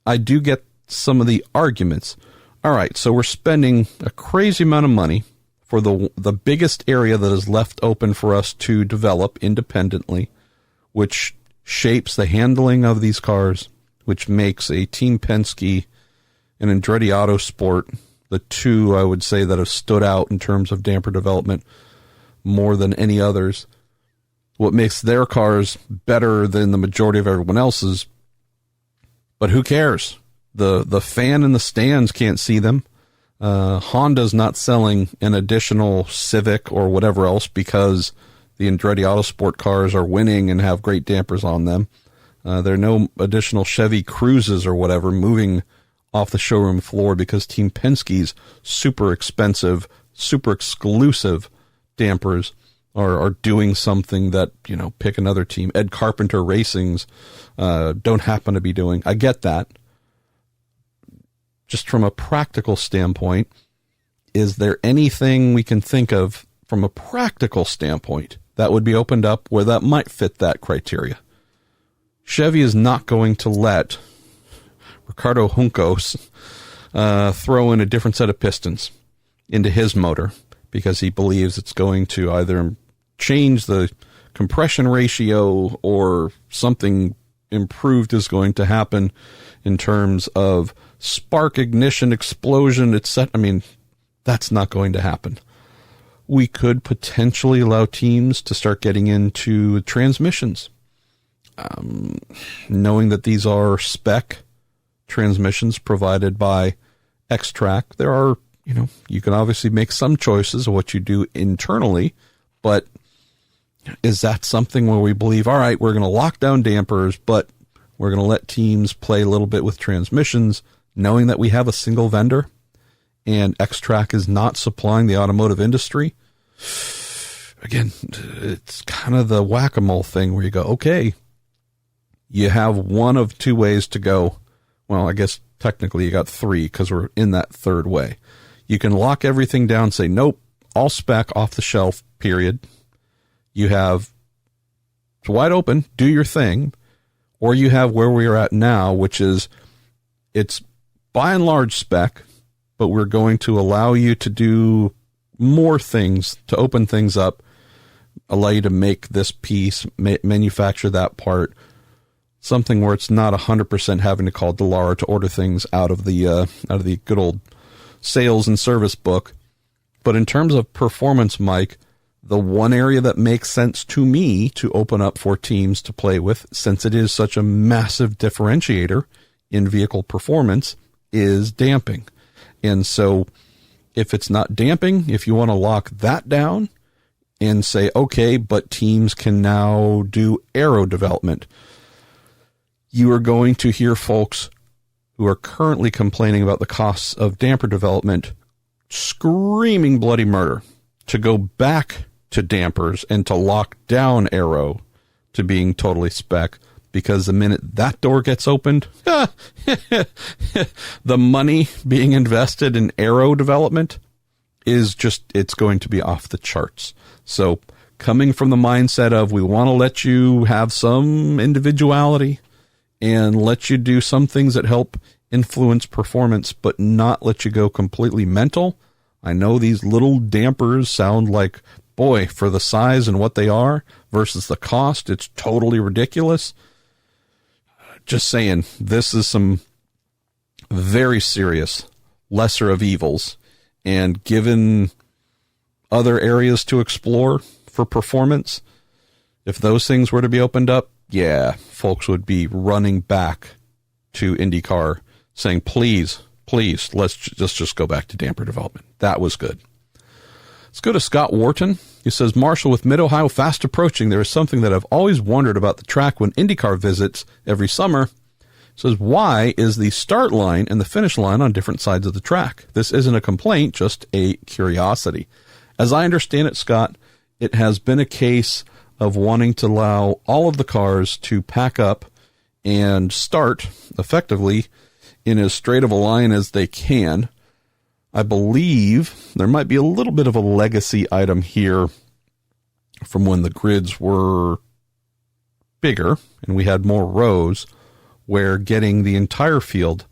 I do get some of the arguments. All right, so we're spending a crazy amount of money for the biggest area that is left open for us to develop independently, which shapes the handling of these cars, which makes a Team Penske and Andretti Autosport the two, I would say, that have stood out in terms of damper development more than any others. What makes their cars better than the majority of everyone else's. But who cares? The fan in the stands can't see them. Honda's not selling an additional Civic or whatever else because the Andretti Autosport cars are winning and have great dampers on them. There are no additional Chevy Cruzes or whatever moving off the showroom floor because Team Penske's super expensive, super exclusive dampers are doing something that, pick another team. Ed Carpenter Racing's don't happen to be doing. I get that. Just from a practical standpoint, is there anything we can think of from a practical standpoint that would be opened up where that might fit that criteria? Chevy is not going to let Ricardo Juncos throw in a different set of pistons into his motor because he believes it's going to either change the compression ratio or something improved is going to happen in terms of spark ignition, explosion, etc. I mean, that's not going to happen. We could potentially allow teams to start getting into transmissions. Knowing that these are spec transmissions provided by X-Track, there are, you can obviously make some choices of what you do internally, but is that something where we believe, all right, we're going to lock down dampers, but we're going to let teams play a little bit with transmissions, knowing that we have a single vendor and X-Track is not supplying the automotive industry? Again, it's kind of the whack-a-mole thing where you go, okay, you have one of two ways to go. Well, I guess technically you got three because we're in that third way. You can lock everything down, say, nope, all spec off the shelf, period. You have, it's wide open, do your thing. Or you have where we are at now, which is it's by and large spec, but we're going to allow you to do more things, to open things up, allow you to make this piece, manufacture that part, something where it's not 100% having to call Dallara to order things out of the good old sales and service book. But in terms of performance, Mike, the one area that makes sense to me to open up for teams to play with, since it is such a massive differentiator in vehicle performance, is damping. And so if it's not damping, if you want to lock that down and say, okay, but teams can now do aero development, you are going to hear folks who are currently complaining about the costs of damper development screaming bloody murder to go back to dampers and to lock down aero to being totally spec, because the minute that door gets opened, the money being invested in aero development is just, it's going to be off the charts. So coming from the mindset of we want to let you have some individuality and let you do some things that help influence performance, but not let you go completely mental. I know these little dampers sound like, boy, for the size and what they are versus the cost, it's totally ridiculous. Just saying, this is some very serious lesser of evils. And given other areas to explore for performance, if those things were to be opened up, yeah, folks would be running back to IndyCar saying, please, let's just go back to damper development. That was good. Let's go to Scott Wharton. He says, Marshall, with Mid-Ohio fast approaching, there is something that I've always wondered about the track when IndyCar visits every summer. He says, why is the start line and the finish line on different sides of the track? This isn't a complaint, just a curiosity. As I understand it, Scott, it has been a case of wanting to allow all of the cars to pack up and start effectively in as straight of a line as they can. I believe there might be a little bit of a legacy item here from when the grids were bigger and we had more rows, where getting the entire field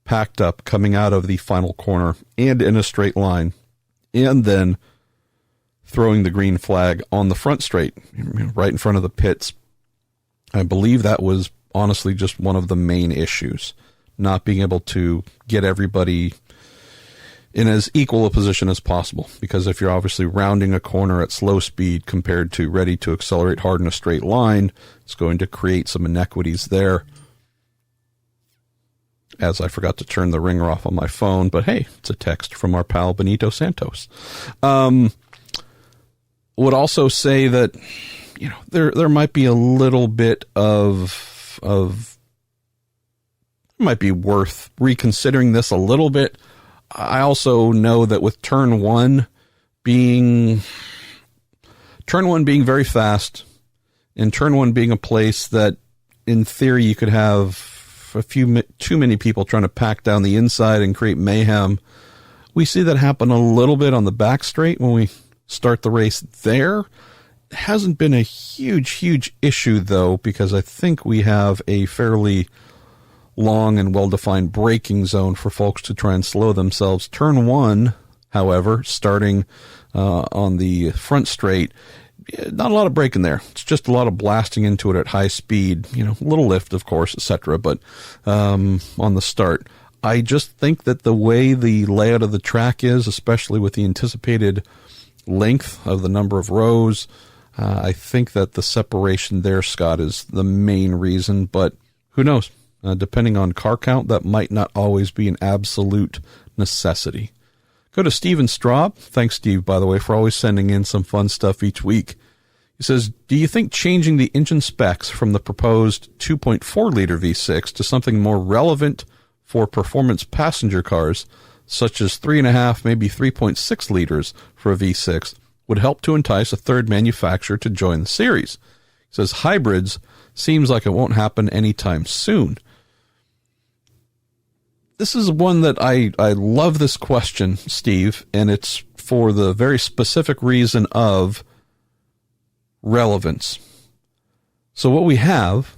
packed up coming out of the final corner and in a straight line, and then throwing the green flag on the front straight, right in front of the pits. I believe that was honestly just one of the main issues, not being able to get everybody in as equal a position as possible. Because if you're obviously rounding a corner at slow speed compared to ready to accelerate hard in a straight line, it's going to create some inequities there. As I forgot to turn the ringer off on my phone, but hey, it's a text from our pal Benito Santos. Would also say that, you know, there might be a little bit of might be worth reconsidering this a little bit. I also know that with turn one being very fast, and turn one being a place that in theory you could have too many people trying to pack down the inside and create mayhem. We see that happen a little bit on the back straight when we start the race there. It hasn't been a huge issue though, because I think we have a fairly long and well-defined braking zone for folks to try and slow themselves. Turn one, however, starting on the front straight, not a lot of braking there. It's just a lot of blasting into it at high speed, you know, a little lift, of course, etc. But on the start, I just think that the way the layout of the track is, especially with the anticipated length of the number of rows, I think that the separation there, Scott, is the main reason. But who knows? Depending on car count, that might not always be an absolute necessity. Go to Steven Straub. Thanks, Steve, by the way, for always sending in some fun stuff each week. He says, do you think changing the engine specs from the proposed 2.4-liter V6 to something more relevant for performance passenger cars, such as 3.5, maybe 3.6 liters for a V6, would help to entice a third manufacturer to join the series? He says, hybrids seems like it won't happen anytime soon. This is one that I love this question, Steve, and it's for the very specific reason of relevance. So what we have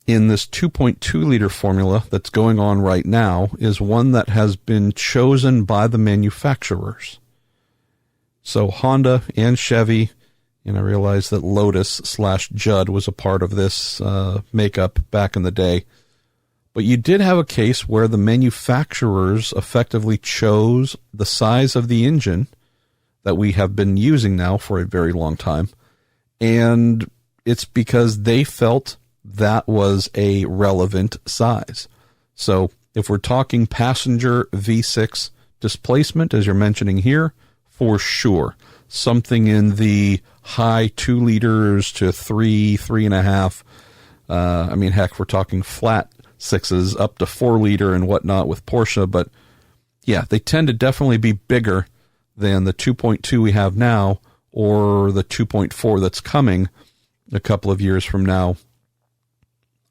in this 2.2-liter formula that's going on right now is one that has been chosen by the manufacturers. So Honda and Chevy, and I realize that Lotus/Judd was a part of this makeup back in the day. But you did have a case where the manufacturers effectively chose the size of the engine that we have been using now for a very long time. And it's because they felt that was a relevant size. So if we're talking passenger V6 displacement, as you're mentioning here, for sure, something in the high 2 liters to 3.5. I mean, heck, we're talking flat sixes up to 4 liter and whatnot with Porsche, but yeah, they tend to definitely be bigger than the 2.2 we have now or the 2.4 that's coming a couple of years from now.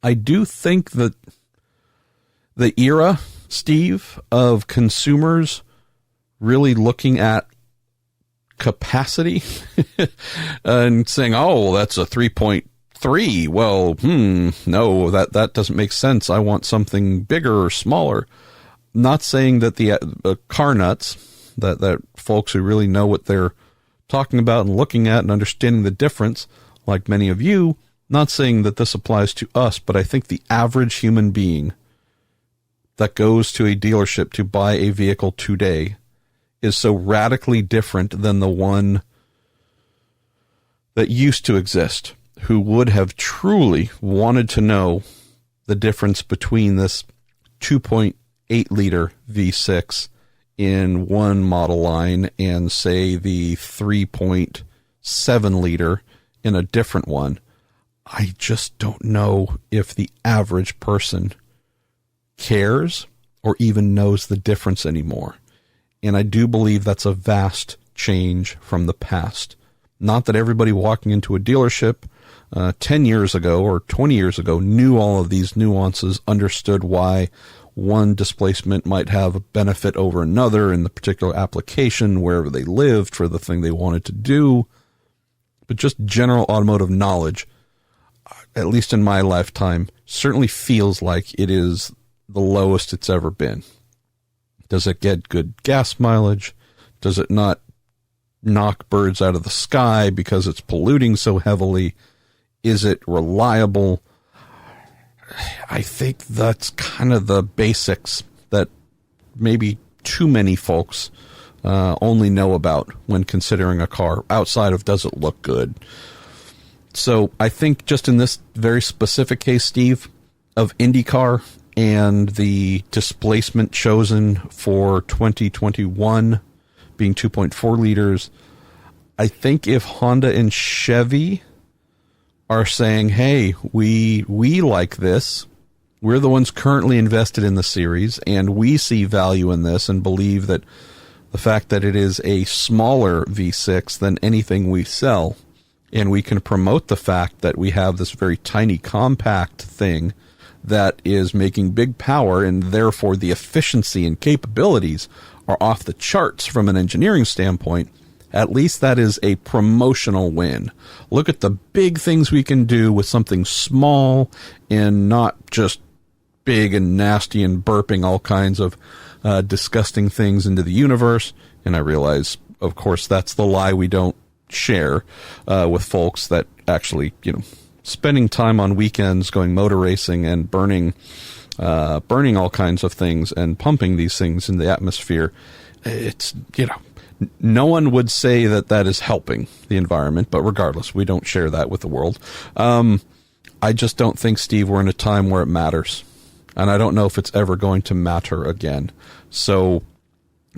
I do think that the era, Steve, of consumers really looking at capacity and saying, oh, that's a 3.3. Well, no, that doesn't make sense. I want something bigger or smaller. Not saying that the car nuts, that folks who really know what they're talking about and looking at and understanding the difference, like many of you, not saying that this applies to us, but I think the average human being that goes to a dealership to buy a vehicle today is so radically different than the one that used to exist, who would have truly wanted to know the difference between this 2.8-liter V6 in one model line and, say, the 3.7-liter in a different one. I just don't know if the average person cares or even knows the difference anymore. And I do believe that's a vast change from the past. Not that everybody walking into a dealership 10 years ago or 20 years ago knew all of these nuances, understood why one displacement might have a benefit over another in the particular application, wherever they lived, for the thing they wanted to do. But just general automotive knowledge, at least in my lifetime, certainly feels like it is the lowest it's ever been. Does it get good gas mileage? Does it not knock birds out of the sky because it's polluting so heavily? Is it reliable? I think that's kind of the basics that maybe too many folks only know about when considering a car, outside of does it look good. So I think just in this very specific case, Steve, of IndyCar and the displacement chosen for 2021 being 2.4 liters, I think if Honda and Chevy are saying, hey, we like this, we're the ones currently invested in the series, and we see value in this and believe that the fact that it is a smaller V6 than anything we sell, and we can promote the fact that we have this very tiny compact thing that is making big power, and therefore the efficiency and capabilities are off the charts from an engineering standpoint, at least that is a promotional win. Look at the big things we can do with something small and not just big and nasty and burping all kinds of disgusting things into the universe. And I realize, of course, that's the lie we don't share with folks, that actually, spending time on weekends going motor racing and burning all kinds of things and pumping these things in the atmosphere. It's, no one would say that that is helping the environment, but regardless, we don't share that with the world. I just don't think, Steve, we're in a time where it matters. And I don't know if it's ever going to matter again. So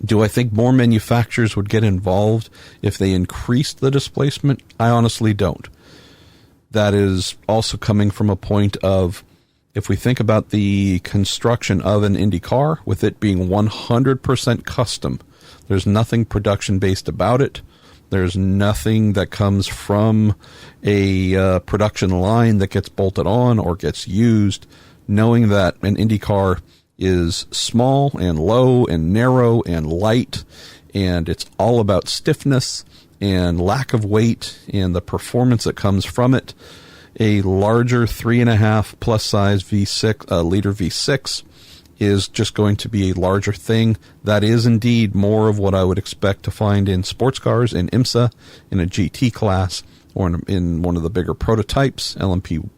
do I think more manufacturers would get involved if they increased the displacement? I honestly don't. That is also coming from a point of, if we think about the construction of an Indy car, with it being 100% custom, there's nothing production-based about it. There's nothing that comes from a production line that gets bolted on or gets used. Knowing that an Indy car is small and low and narrow and light, and it's all about stiffness and lack of weight and the performance that comes from it, a larger 3.5 plus size V6 liter V6 is just going to be a larger thing. That is indeed more of what I would expect to find in sports cars, in IMSA, in a GT class, or in one of the bigger prototypes, LMP2,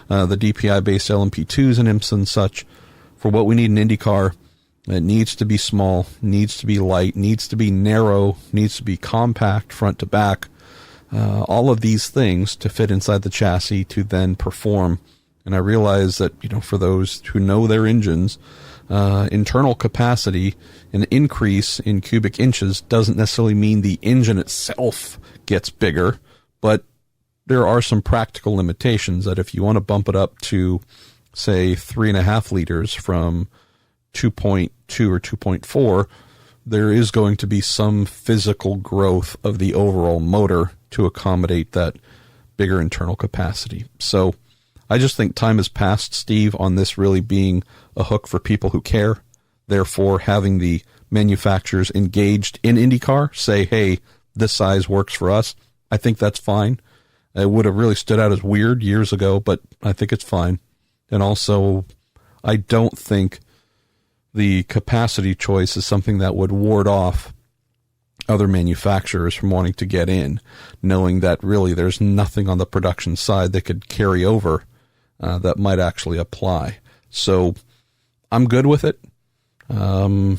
the DPI-based LMP2s in IMSA and such. For what we need in IndyCar, it needs to be small, needs to be light, needs to be narrow, needs to be compact front to back. All of these things to fit inside the chassis to then perform. And I realize that, for those who know their engines, internal capacity, an increase in cubic inches doesn't necessarily mean the engine itself gets bigger, but there are some practical limitations that if you want to bump it up to, say, 3.5 liters from 2.2 or 2.4, there is going to be some physical growth of the overall motor to accommodate that bigger internal capacity. So I just think time has passed, Steve, on this really being a hook for people who care. Therefore, having the manufacturers engaged in IndyCar say, hey, this size works for us, I think that's fine. It would have really stood out as weird years ago, but I think it's fine. And also, I don't think the capacity choice is something that would ward off other manufacturers from wanting to get in, knowing that really there's nothing on the production side that could carry over that might actually apply. So I'm good with it. Yeah,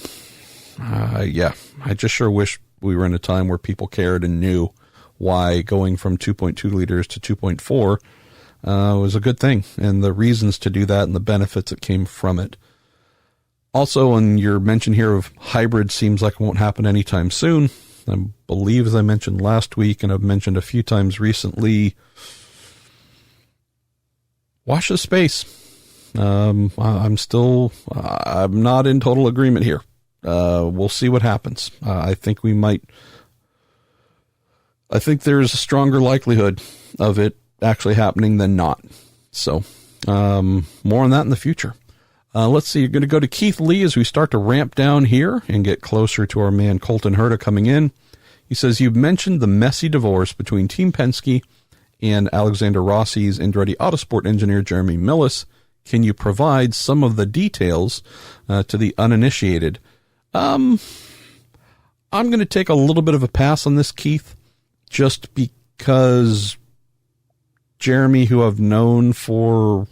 I just sure wish we were in a time where people cared and knew why going from 2.2 liters to 2.4 was a good thing, and the reasons to do that and the benefits that came from it. Also, on your mention here of hybrid, seems like it won't happen anytime soon. I believe, as I mentioned last week, and I've mentioned a few times recently, watch the space. I'm not in total agreement here. We'll see what happens. I think there's a stronger likelihood of it actually happening than not. So, more on that in the future. Let's see. You're going to go to Keith Lee as we start to ramp down here and get closer to our man Colton Herta coming in. He says, you've mentioned the messy divorce between Team Penske and Alexander Rossi's Andretti Autosport engineer Jeremy Millis. Can you provide some of the details to the uninitiated? I'm going to take a little bit of a pass on this, Keith, just because Jeremy, who I've known for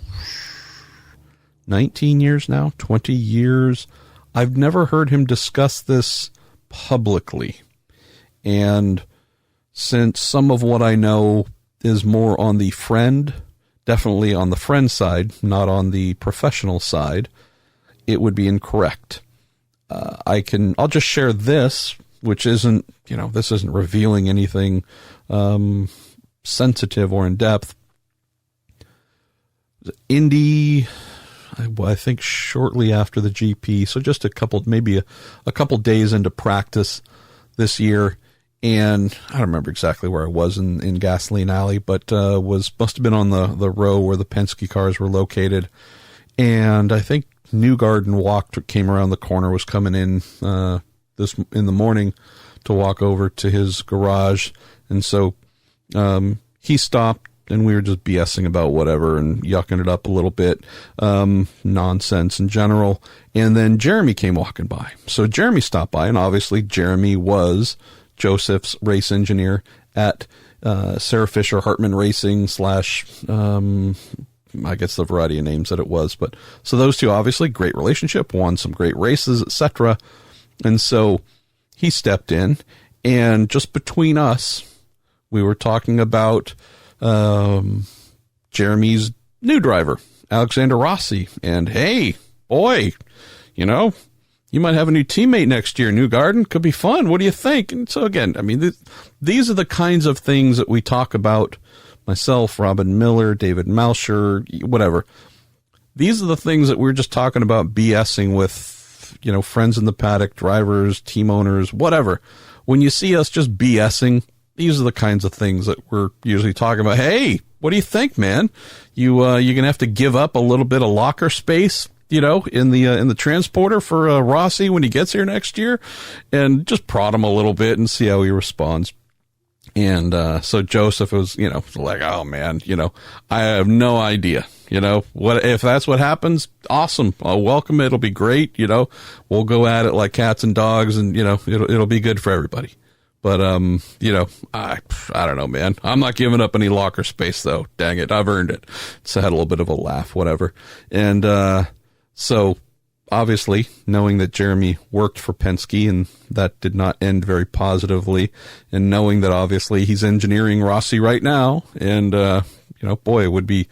19 years now, 20 years, I've never heard him discuss this publicly. And since some of what I know is more on the friend, definitely on the friend side, not on the professional side, it would be incorrect. I'll just share this, which isn't, this isn't revealing anything sensitive or in depth. Indy, I think shortly after the GP, so just maybe a couple days into practice this year, and I don't remember exactly where I was in Gasoline Alley, but must have been on the row where the Penske cars were located, and I think Newgarden came around the corner, was coming in in the morning to walk over to his garage, and so he stopped. And we were just BSing about whatever and yucking it up a little bit, nonsense in general. And then Jeremy came walking by. So Jeremy stopped by, and obviously Jeremy was Joseph's race engineer at Sarah Fisher Hartman Racing / I guess the variety of names that it was. But so those two, obviously, great relationship, won some great races, etc. And so he stepped in, and just between us, we were talking about Jeremy's new driver, Alexander Rossi, and hey, boy, you might have a new teammate next year. Newgarden could be fun. What do you think? And so again, I mean, these are the kinds of things that we talk about. Myself, Robin Miller, David Malsher, whatever. These are the things that we're just talking about BSing with, friends in the paddock, drivers, team owners, whatever. When you see us just BSing, these are the kinds of things that we're usually talking about. Hey, what do you think, man? You're gonna have to give up a little bit of locker space, in the transporter for Rossi when he gets here next year, and just prod him a little bit and see how he responds. And so Joseph was, like, oh man, I have no idea. What if that's what happens? Awesome. I'll welcome it. It'll be great. We'll go at it like cats and dogs, and it'll be good for everybody. But, I don't know, man. I'm not giving up any locker space, though. Dang it. I've earned it. So I had a little bit of a laugh, whatever. And so, obviously, knowing that Jeremy worked for Penske, and that did not end very positively, and knowing that, obviously, he's engineering Rossi right now, and, boy, it would be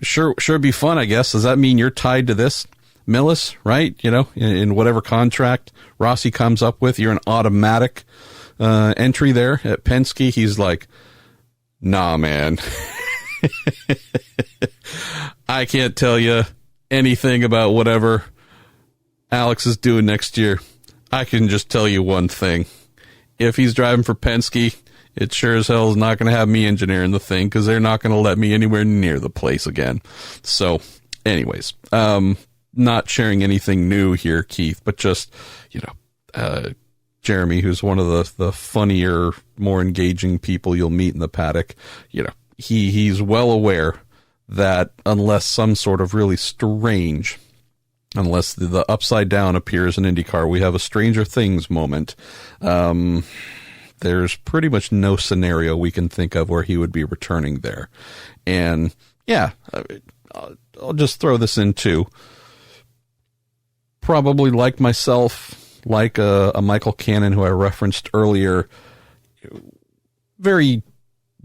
sure be fun, I guess. Does that mean you're tied to this, Millis, right? In whatever contract Rossi comes up with, you're an automatic entry there at Penske. He's like, nah, man. I can't tell you anything about whatever Alex is doing next year. I can just tell you one thing. If he's driving for Penske, it sure as hell is not going to have me engineering the thing, because they're not going to let me anywhere near the place again. So anyways, not sharing anything new here, Keith, but just, Jeremy, who's one of the funnier, more engaging people you'll meet in the paddock, he's well aware that unless some sort of really strange, unless the upside down appears in IndyCar, we have a Stranger Things moment. There's pretty much no scenario we can think of where he would be returning there. And yeah, I'll just throw this in too. Probably like myself, like a Michael Cannon, who I referenced earlier, very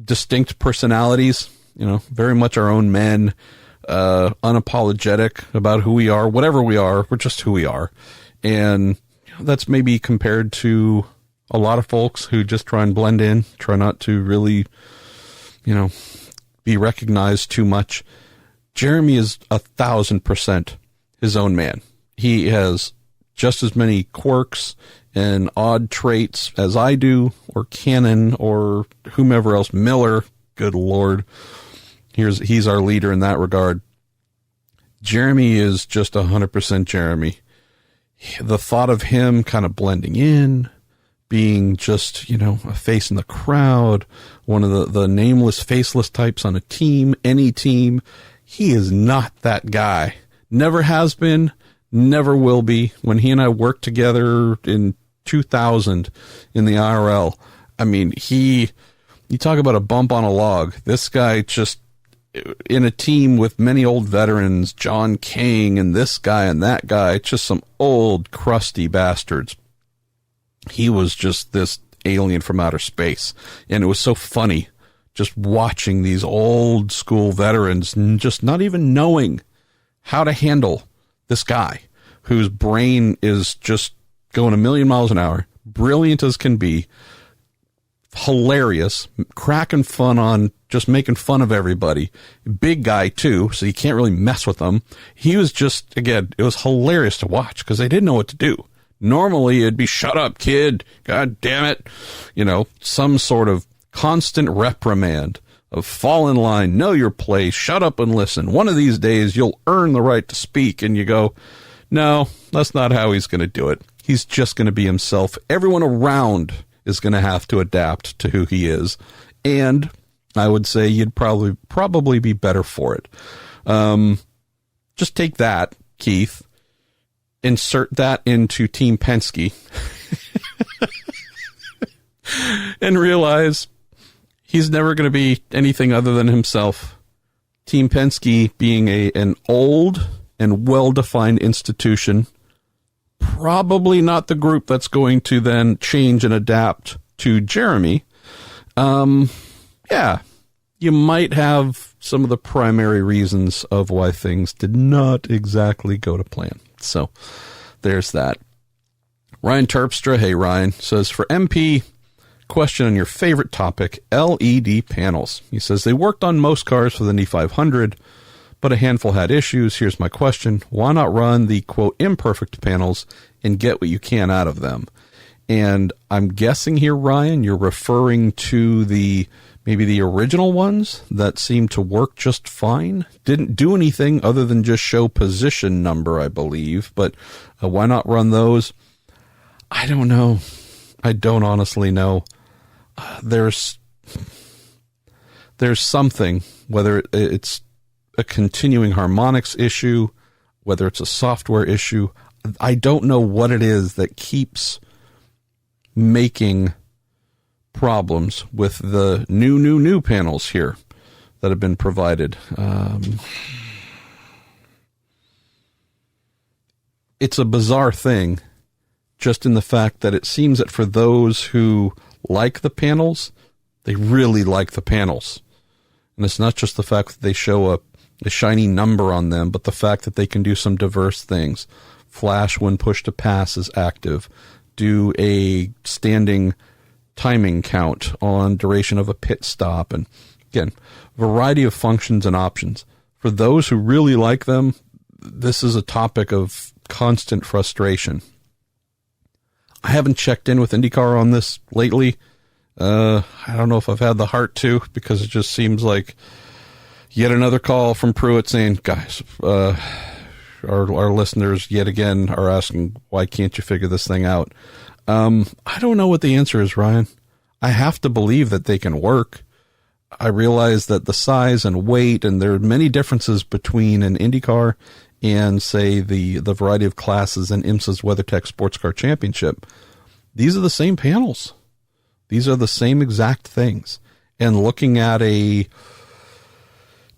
distinct personalities, very much our own men, unapologetic about who we are, whatever we are, we're just who we are. And that's maybe compared to a lot of folks who just try and blend in, try not to really, be recognized too much. Jeremy is 1,000% his own man. He has just as many quirks and odd traits as I do, or Cannon, or whomever else. Miller, good Lord. He's our leader in that regard. Jeremy is just 100% Jeremy. The thought of him kind of blending in, being just, a face in the crowd, one of the nameless, faceless types on a team, any team, he is not that guy. Never has been, never will be. When he and I worked together in 2000 in the IRL, I mean, you talk about a bump on a log. This guy just, in a team with many old veterans, John King and this guy and that guy, just some old crusty bastards. He was just this alien from outer space. And it was so funny just watching these old school veterans and just not even knowing how to handle this guy whose brain is just going a million miles an hour, brilliant as can be, hilarious, cracking fun on just making fun of everybody. Big guy too, so you can't really mess with him. He was just, again, it was hilarious to watch because they didn't know what to do. Normally it'd be shut up, kid. God damn it. Some sort of constant reprimand of fall in line, know your place, shut up and listen. One of these days you'll earn the right to speak. And you go, no, that's not how he's going to do it. He's just going to be himself. Everyone around is going to have to adapt to who he is. And I would say you'd probably be better for it. Just take that, Keith, insert that into Team Penske and realize he's never going to be anything other than himself. Team Penske being an old and well-defined institution, probably not the group that's going to then change and adapt to Jeremy. Yeah, you might have some of the primary reasons of why things did not exactly go to plan. So there's that. Ryan Terpstra, hey Ryan, says, for MP, question on your favorite topic, LED panels. He says they worked on most cars for the Indy 500, but a handful had issues. Here's my question. Why not run the, quote, imperfect panels and get what you can out of them? And I'm guessing here, Ryan, you're referring to maybe the original ones that seemed to work just fine. Didn't do anything other than just show position number, I believe. But why not run those? I don't know. I don't honestly know. There's something, whether it's a continuing harmonics issue, whether it's a software issue. I don't know what it is that keeps making problems with the new panels here that have been provided. It's a bizarre thing, just in the fact that it seems that for those who like the panels, they really like the panels. And it's not just the fact that they show a shiny number on them, but the fact that they can do some diverse things. Flash when push to pass is active. Do a standing timing count on duration of a pit stop. And again, variety of functions and options. For those who really like them, this is a topic of constant frustration. I haven't checked in with IndyCar on this lately. I don't know if I've had the heart to, because it just seems like yet another call from Pruett saying, guys, our listeners yet again are asking, why can't you figure this thing out? I don't know what the answer is, Ryan. I have to believe that they can work. I realize that the size and weight, and there are many differences between an IndyCar and, say, the variety of classes in IMSA's WeatherTech Sports Car Championship. These are the same panels. These are the same exact things. And looking at a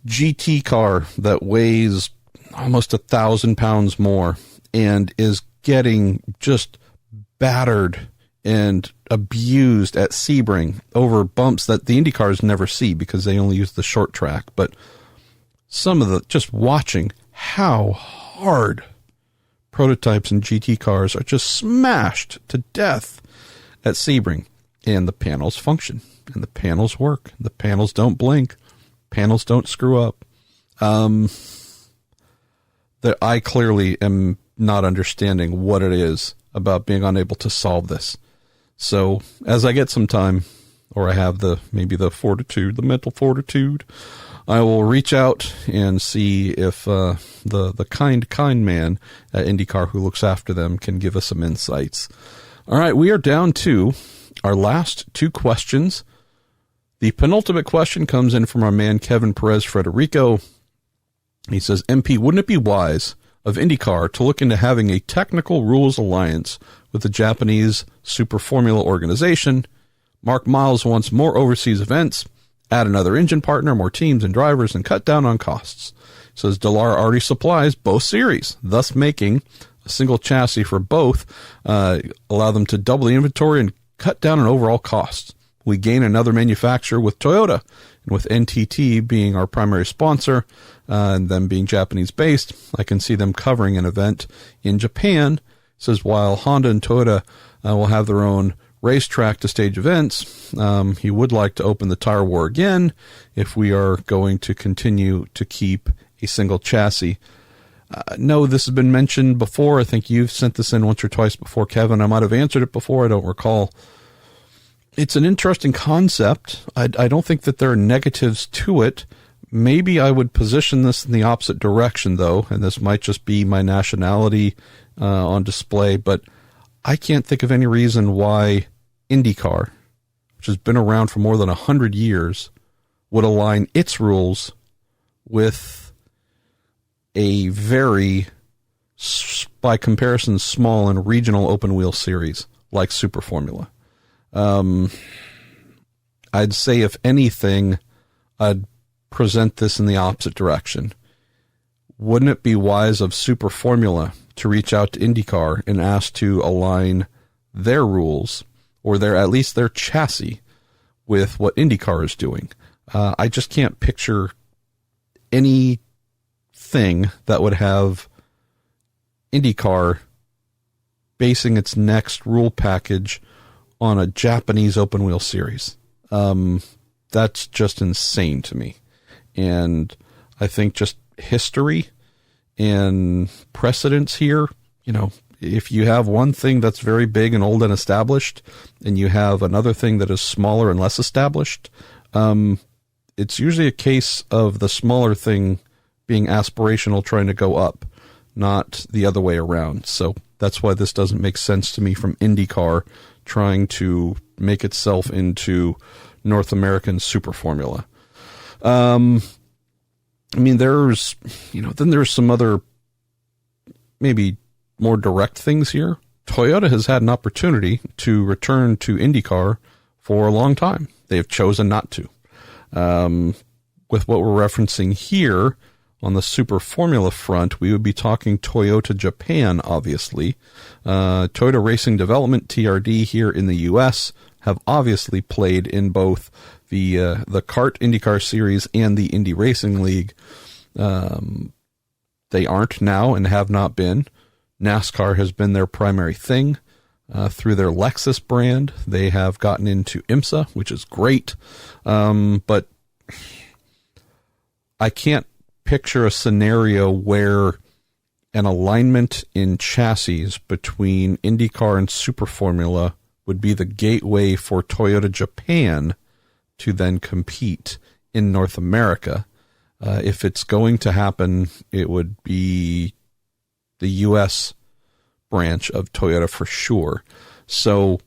GT car that weighs almost 1,000 pounds more and is getting just battered and abused at Sebring over bumps that the Indy cars never see because they only use the short track. But some of the, just watching how hard prototypes and GT cars are just smashed to death at Sebring, and the panels function and the panels work. The panels don't blink. Panels don't screw up. That I clearly am not understanding what it is about being unable to solve this. So as I get some time, or I have maybe the fortitude, the mental fortitude, I will reach out and see if the kind man at IndyCar who looks after them can give us some insights. All right, we are down to our last two questions. The penultimate question comes in from our man Kevin Perez Frederico. He says, MP, wouldn't it be wise of IndyCar to look into having a technical rules alliance with the Japanese Super Formula organization? Mark Miles wants more overseas events, add another engine partner, more teams and drivers, and cut down on costs. Says Dallara already supplies both series, thus making a single chassis for both, allow them to double the inventory and cut down on overall costs. We gain another manufacturer with Toyota, and with NTT being our primary sponsor, and them being Japanese-based, I can see them covering an event in Japan. It says while Honda and Toyota will have their own racetrack to stage events, he would like to open the tire war again if we are going to continue to keep a single chassis. No, this has been mentioned before. I think you've sent this in once or twice before, Kevin. I might have answered it before. I don't recall. It's an interesting concept. I don't think that there are negatives to it. Maybe I would position this in the opposite direction, though, and this might just be my nationality on display, but I can't think of any reason why IndyCar, which has been around for more than 100 years, would align its rules with a very, by comparison, small and regional open wheel series like Super Formula. I'd say, if anything, I'd present this in the opposite direction. Wouldn't it be wise of Super Formula to reach out to IndyCar and ask to align their rules, or at least their chassis, with what IndyCar is doing? I just can't picture anything that would have IndyCar basing its next rule package on a Japanese open wheel series. That's just insane to me. And I think just history and precedence here, if you have one thing that's very big and old and established, and you have another thing that is smaller and less established, it's usually a case of the smaller thing being aspirational, trying to go up, not the other way around. So that's why this doesn't make sense to me from IndyCar trying to make itself into North American Super Formula. There's some other maybe more direct things here. Toyota has had an opportunity to return to IndyCar for a long time. They have chosen not to. With what we're referencing here on the Super Formula front, we would be talking Toyota Japan, obviously. Toyota Racing Development, TRD, here in the U.S. have obviously played in both the kart IndyCar series and the Indy Racing League. They aren't now and have not been. NASCAR has been their primary thing. Through their Lexus brand, they have gotten into IMSA, which is great. But I can't picture a scenario where an alignment in chassis between IndyCar and Super Formula would be the gateway for Toyota Japan to then compete in North America. If it's going to happen, it would be the U.S. branch of Toyota for sure. So,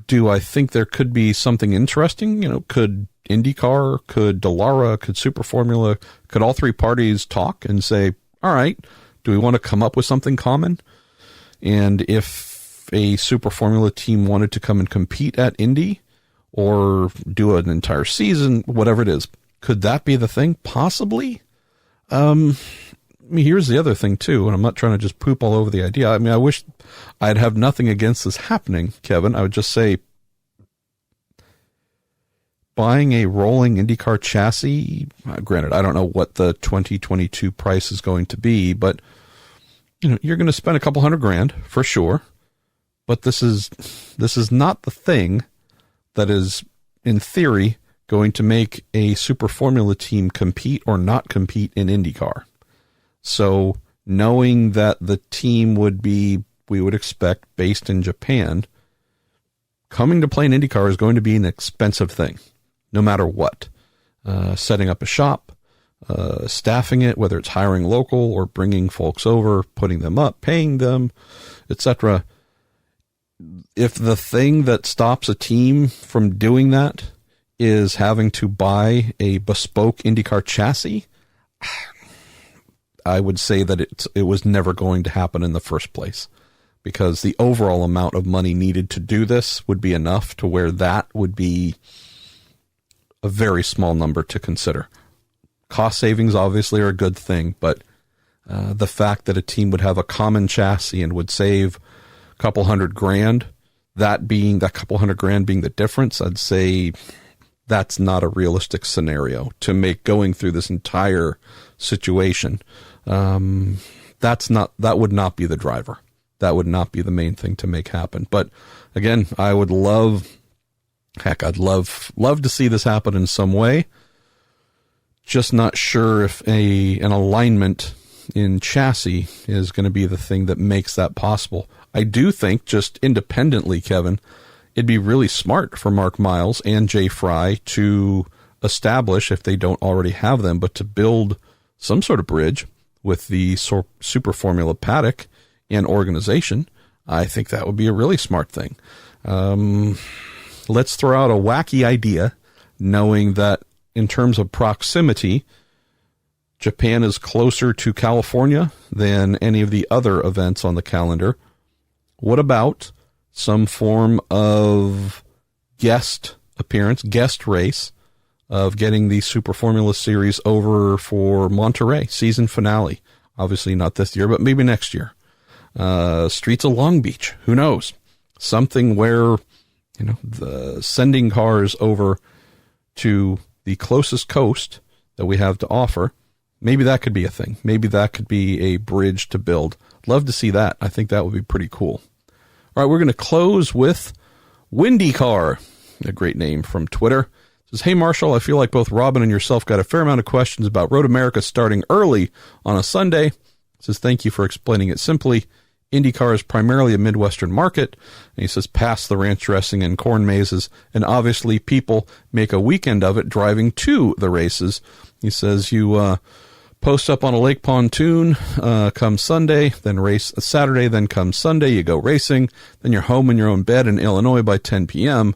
do I think there could be something interesting? Could IndyCar, could Dallara, could Super Formula, could all three parties talk and say, all right, do we want to come up with something common? And if a Super Formula team wanted to come and compete at Indy or do an entire season, whatever it is, could that be the thing? Possibly. Here's the other thing too, and I'm not trying to just poop all over the idea. I wish I'd have nothing against this happening, Kevin. I would just say, buying a rolling IndyCar chassis, granted, I don't know what the 2022 price is going to be, but you're going to spend a couple $100,000 for sure. But this is not the thing that is, in theory, going to make a Super Formula team compete or not compete in IndyCar. So knowing that the team would be, we would expect, based in Japan, coming to play in IndyCar is going to be an expensive thing, no matter what. setting up a shop, staffing it, whether it's hiring local or bringing folks over, putting them up, paying them, etc. If the thing that stops a team from doing that is having to buy a bespoke IndyCar chassis, I would say that it was never going to happen in the first place, because the overall amount of money needed to do this would be enough to where that would be a very small number to consider. Cost savings obviously are a good thing, but the fact that a team would have a common chassis and would save a couple $100,000, that couple $100,000 being the difference, I'd say that's not a realistic scenario to make going through this entire situation. That would not be the driver. That would not be the main thing to make happen. But again, I'd love to see this happen in some way. Just not sure if an alignment in chassis is going to be the thing that makes that possible. I do think, just independently, Kevin, it'd be really smart for Mark Miles and Jay Fry to establish, if they don't already have them, but to build some sort of bridge with the Super Formula paddock and organization. I think that would be a really smart thing. Let's throw out a wacky idea, knowing that in terms of proximity, Japan is closer to California than any of the other events on the calendar. What about some form of guest appearance, guest race of getting the Super Formula Series over for Monterey season finale? Obviously not this year, but maybe next year. Streets of Long Beach, who knows? Something where, the sending cars over to the closest coast that we have to offer, maybe that could be a thing. Maybe that could be a bridge to build. Love to see that. I think that would be pretty cool. All right, we're going to close with IndyCar, a great name from Twitter. It says, hey, Marshall, I feel like both Robin and yourself got a fair amount of questions about Road America starting early on a Sunday. It says, thank you for explaining it simply. IndyCar is primarily a Midwestern market. And he says, past the ranch dressing and corn mazes. And obviously people make a weekend of it driving to the races. He says, you post up on a lake pontoon come Sunday, then race Saturday, then come Sunday, you go racing, then you're home in your own bed in Illinois by 10 p.m.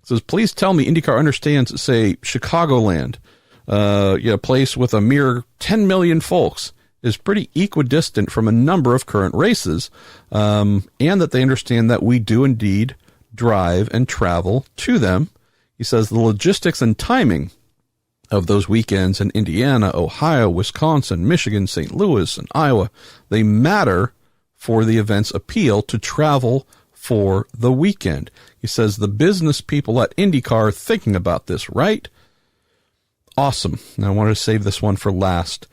It says, please tell me IndyCar understands, say, Chicagoland, a place with a mere 10 million folks, is pretty equidistant from a number of current races, and that they understand that we do indeed drive and travel to them. He says the logistics and timing of those weekends in Indiana, Ohio, Wisconsin, Michigan, St. Louis, and Iowa, they matter for the event's appeal to travel for the weekend. He says the business people at IndyCar are thinking about this, right? Awesome. Now I wanted to save this one for last.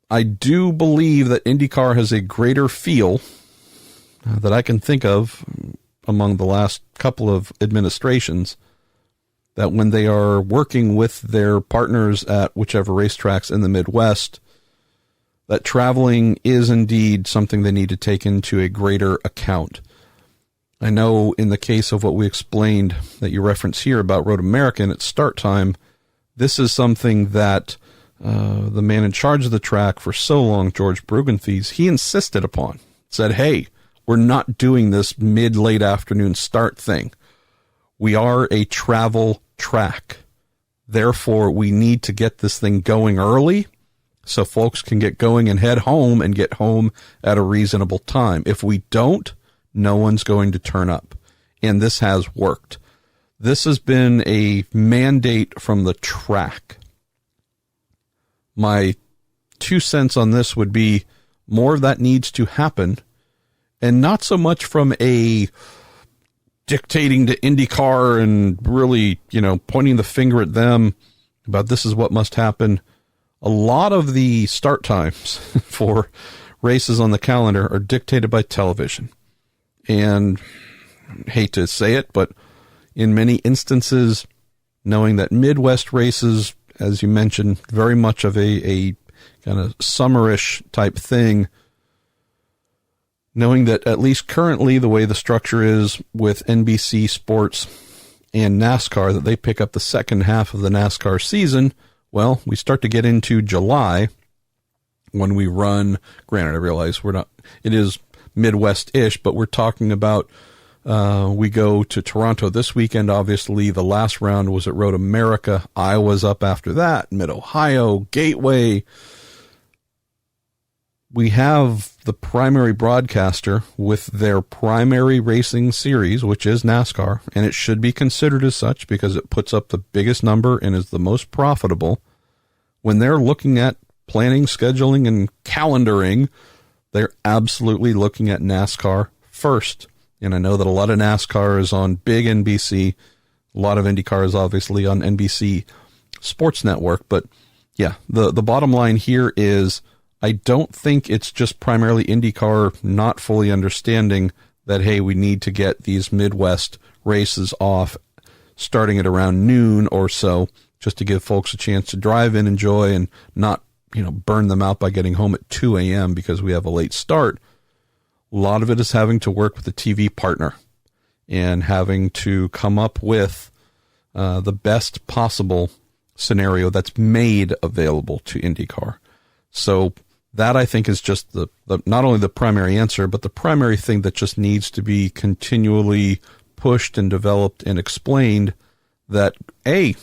I do believe that IndyCar has a greater feel that I can think of among the last couple of administrations, that when they are working with their partners at whichever racetracks in the Midwest, that traveling is indeed something they need to take into a greater account. I know in the case of what we explained that you reference here about Road America and its start time, this is something that the man in charge of the track for so long, George Brugenfies, he insisted upon. Said, hey, we're not doing this mid-late afternoon start thing. We are a travel track. Therefore, we need to get this thing going early so folks can get going and head home and get home at a reasonable time. If we don't, no one's going to turn up. And this has worked. This has been a mandate from the track. My 2 cents on this would be more of that needs to happen, and not so much from a dictating to IndyCar and really, pointing the finger at them about this is what must happen. A lot of the start times for races on the calendar are dictated by television. And I hate to say it, but in many instances, knowing that Midwest races, as you mentioned, very much of a kind of summerish type thing, knowing that at least currently the way the structure is with NBC Sports and NASCAR that they pick up the second half of the NASCAR season. Well, we start to get into July when we run. Granted, I realize it is Midwest-ish, but we're talking about we go to Toronto this weekend. Obviously, the last round was at Road America. Iowa's up after that, Mid-Ohio, Gateway. We have the primary broadcaster with their primary racing series, which is NASCAR, and it should be considered as such because it puts up the biggest number and is the most profitable. When they're looking at planning, scheduling, and calendaring, they're absolutely looking at NASCAR first. And I know that a lot of NASCAR is on big NBC. A lot of IndyCar is obviously on NBC Sports Network. But yeah, the bottom line here is I don't think it's just primarily IndyCar not fully understanding that, hey, we need to get these Midwest races off starting at around noon or so just to give folks a chance to drive in, enjoy, and not, burn them out by getting home at 2 a.m. because we have a late start. A lot of it is having to work with a TV partner and having to come up with the best possible scenario that's made available to IndyCar. So that, I think, is just the not only the primary answer, but the primary thing that just needs to be continually pushed and developed and explained, that, A,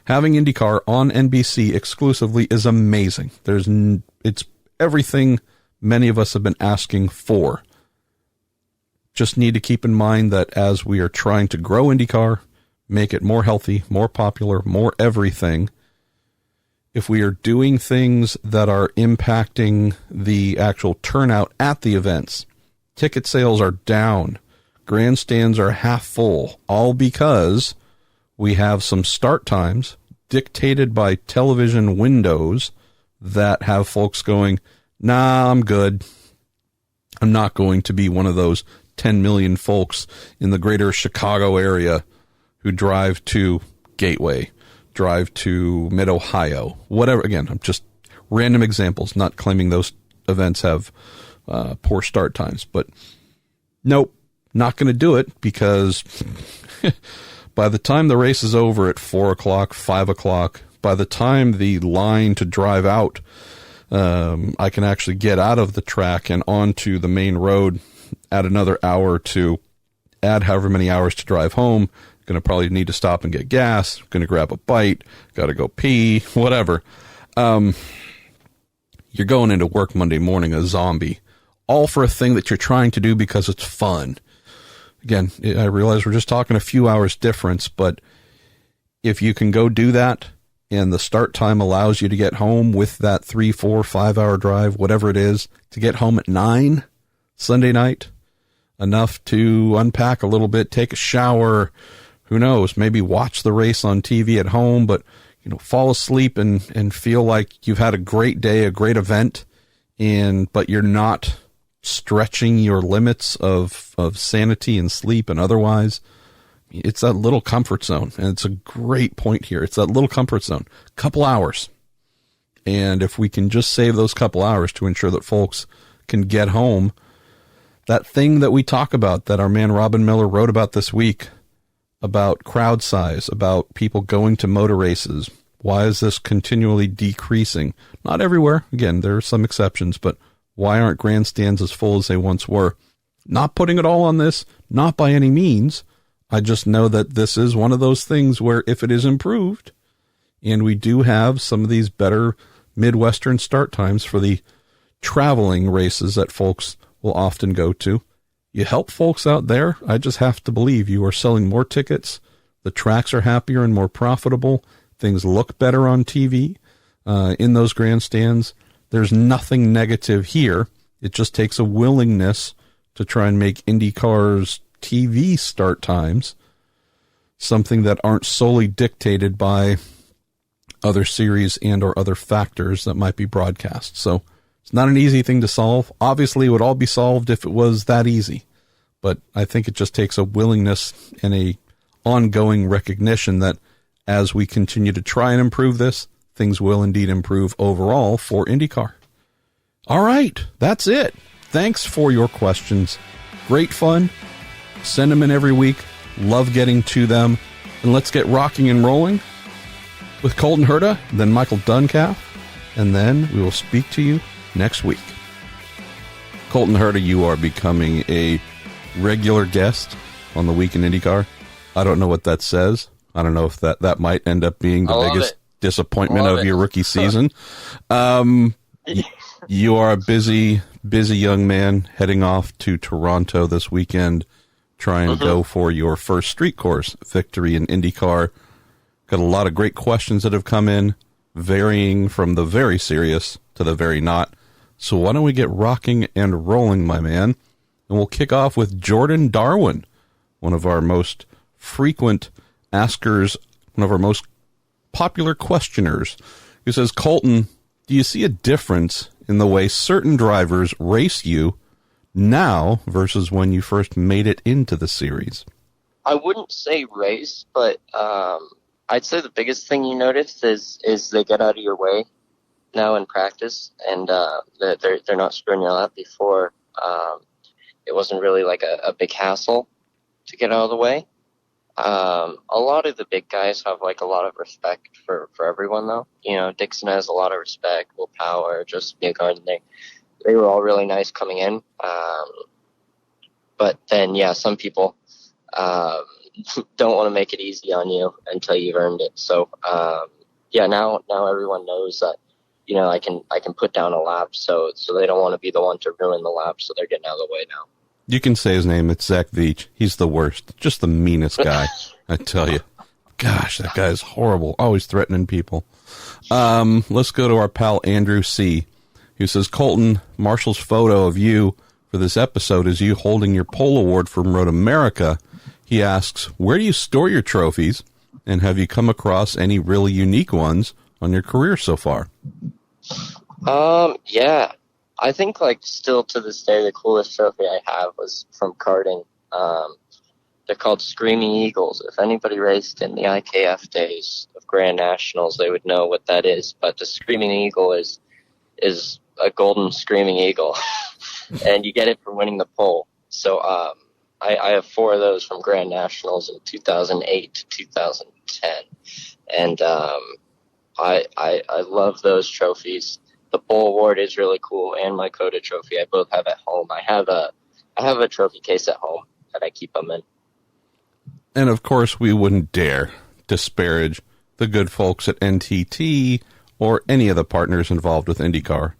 having IndyCar on NBC exclusively is amazing. It's everything many of us have been asking for. Just need to keep in mind that as we are trying to grow IndyCar, make it more healthy, more popular, more everything, if we are doing things that are impacting the actual turnout at the events, ticket sales are down, grandstands are half full, all because we have some start times dictated by television windows that have folks going, nah, I'm good. I'm not going to be one of those 10 million folks in the greater Chicago area who drive to Gateway, drive to Mid-Ohio, whatever. Again, I'm just random examples, not claiming those events have poor start times. But nope, not going to do it because by the time the race is over at 4 o'clock, 5 o'clock, by the time the line to drive out, I can actually get out of the track and onto the main road, add another hour to add however many hours to drive home. Going to probably need to stop and get gas. Going to grab a bite. Got to go pee. Whatever. You're going into work Monday morning a zombie. All for a thing that you're trying to do because it's fun. Again, I realize we're just talking a few hours difference, but if you can go do that and the start time allows you to get home with that 3, 4, 5 hour drive, whatever it is, to get home at 9 Sunday night, enough to unpack a little bit, take a shower, who knows, maybe watch the race on TV at home, but, fall asleep and feel like you've had a great day, a great event, but you're not stretching your limits of sanity and sleep and otherwise. It's that little comfort zone. And it's a great point here. It's that little comfort zone, couple hours. And if we can just save those couple hours to ensure that folks can get home, that thing that we talk about, that our man Robin Miller wrote about this week, about crowd size, about people going to motor races. Why is this continually decreasing? Not everywhere. Again, there are some exceptions, but why aren't grandstands as full as they once were? Not putting it all on this, not by any means. I just know that this is one of those things where if it is improved, and we do have some of these better Midwestern start times for the traveling races that folks will often go to, you help folks out there. I just have to believe you are selling more tickets. The tracks are happier and more profitable. Things look better on TV in those grandstands. There's nothing negative here. It just takes a willingness to try and make IndyCar's TV start times something that aren't solely dictated by other series and or other factors that might be broadcast. So it's not an easy thing to solve. Obviously, it would all be solved if it was that easy. But I think it just takes a willingness and a ongoing recognition that as we continue to try and improve this, things will indeed improve overall for IndyCar. All right, that's it. Thanks for your questions. Great fun. Send them in every week. Love getting to them. And let's get rocking and rolling with Colton Herta, then Michael Duncalfe, and then we will speak to you next week. Colton Herta, you are becoming a regular guest on the Week in IndyCar. I don't know what that says. I don't know if that might end up being the biggest disappointment of your rookie season. You are a busy young man heading off to Toronto this weekend, trying to go for your first street course victory in IndyCar. Got a lot of great questions that have come in, varying from the very serious to the very not. So why don't we get rocking and rolling, my man? And we'll kick off with Jordan Darwin, one of our most frequent askers, one of our most popular questioners, who says, Colton, do you see a difference in the way certain drivers race you now versus when you first made it into the series? I wouldn't say race, but I'd say the biggest thing you notice is they get out of your way now in practice, and they're not screwing you up. Before, it wasn't really like a big hassle to get out of the way. A lot of the big guys have like a lot of respect for everyone, though. You know, Dixon has a lot of respect, Will Power, Joseph Newgarden. They were all really nice coming in. But then, yeah, some people don't want to make it easy on you until you've earned it. So, yeah, now everyone knows that, you know, I can put down a lap, so they don't want to be the one to ruin the lap, so they're getting out of the way now. You can say his name. It's Zach Veach. He's the worst. Just the meanest guy. I tell you. Gosh, that guy is horrible. Always threatening people. Let's go to our pal Andrew C., who says, Colton, Marshall's photo of you for this episode is you holding your pole award from Road America. He asks, where do you store your trophies, and have you come across any really unique ones on your career so far? Yeah. I think, like, still to this day, the coolest trophy I have was from karting. They're called Screaming Eagles. If anybody raced in the IKF days of Grand Nationals, they would know what that is. But the Screaming Eagle is a golden Screaming Eagle, and you get it for winning the pole. So I have 4 of those from Grand Nationals in 2008 to 2010, and I love those trophies. The pole award is really cool, and my Coda trophy I both have at home. I have a trophy case at home that I keep them in. And of course, we wouldn't dare disparage the good folks at NTT or any of the partners involved with IndyCar.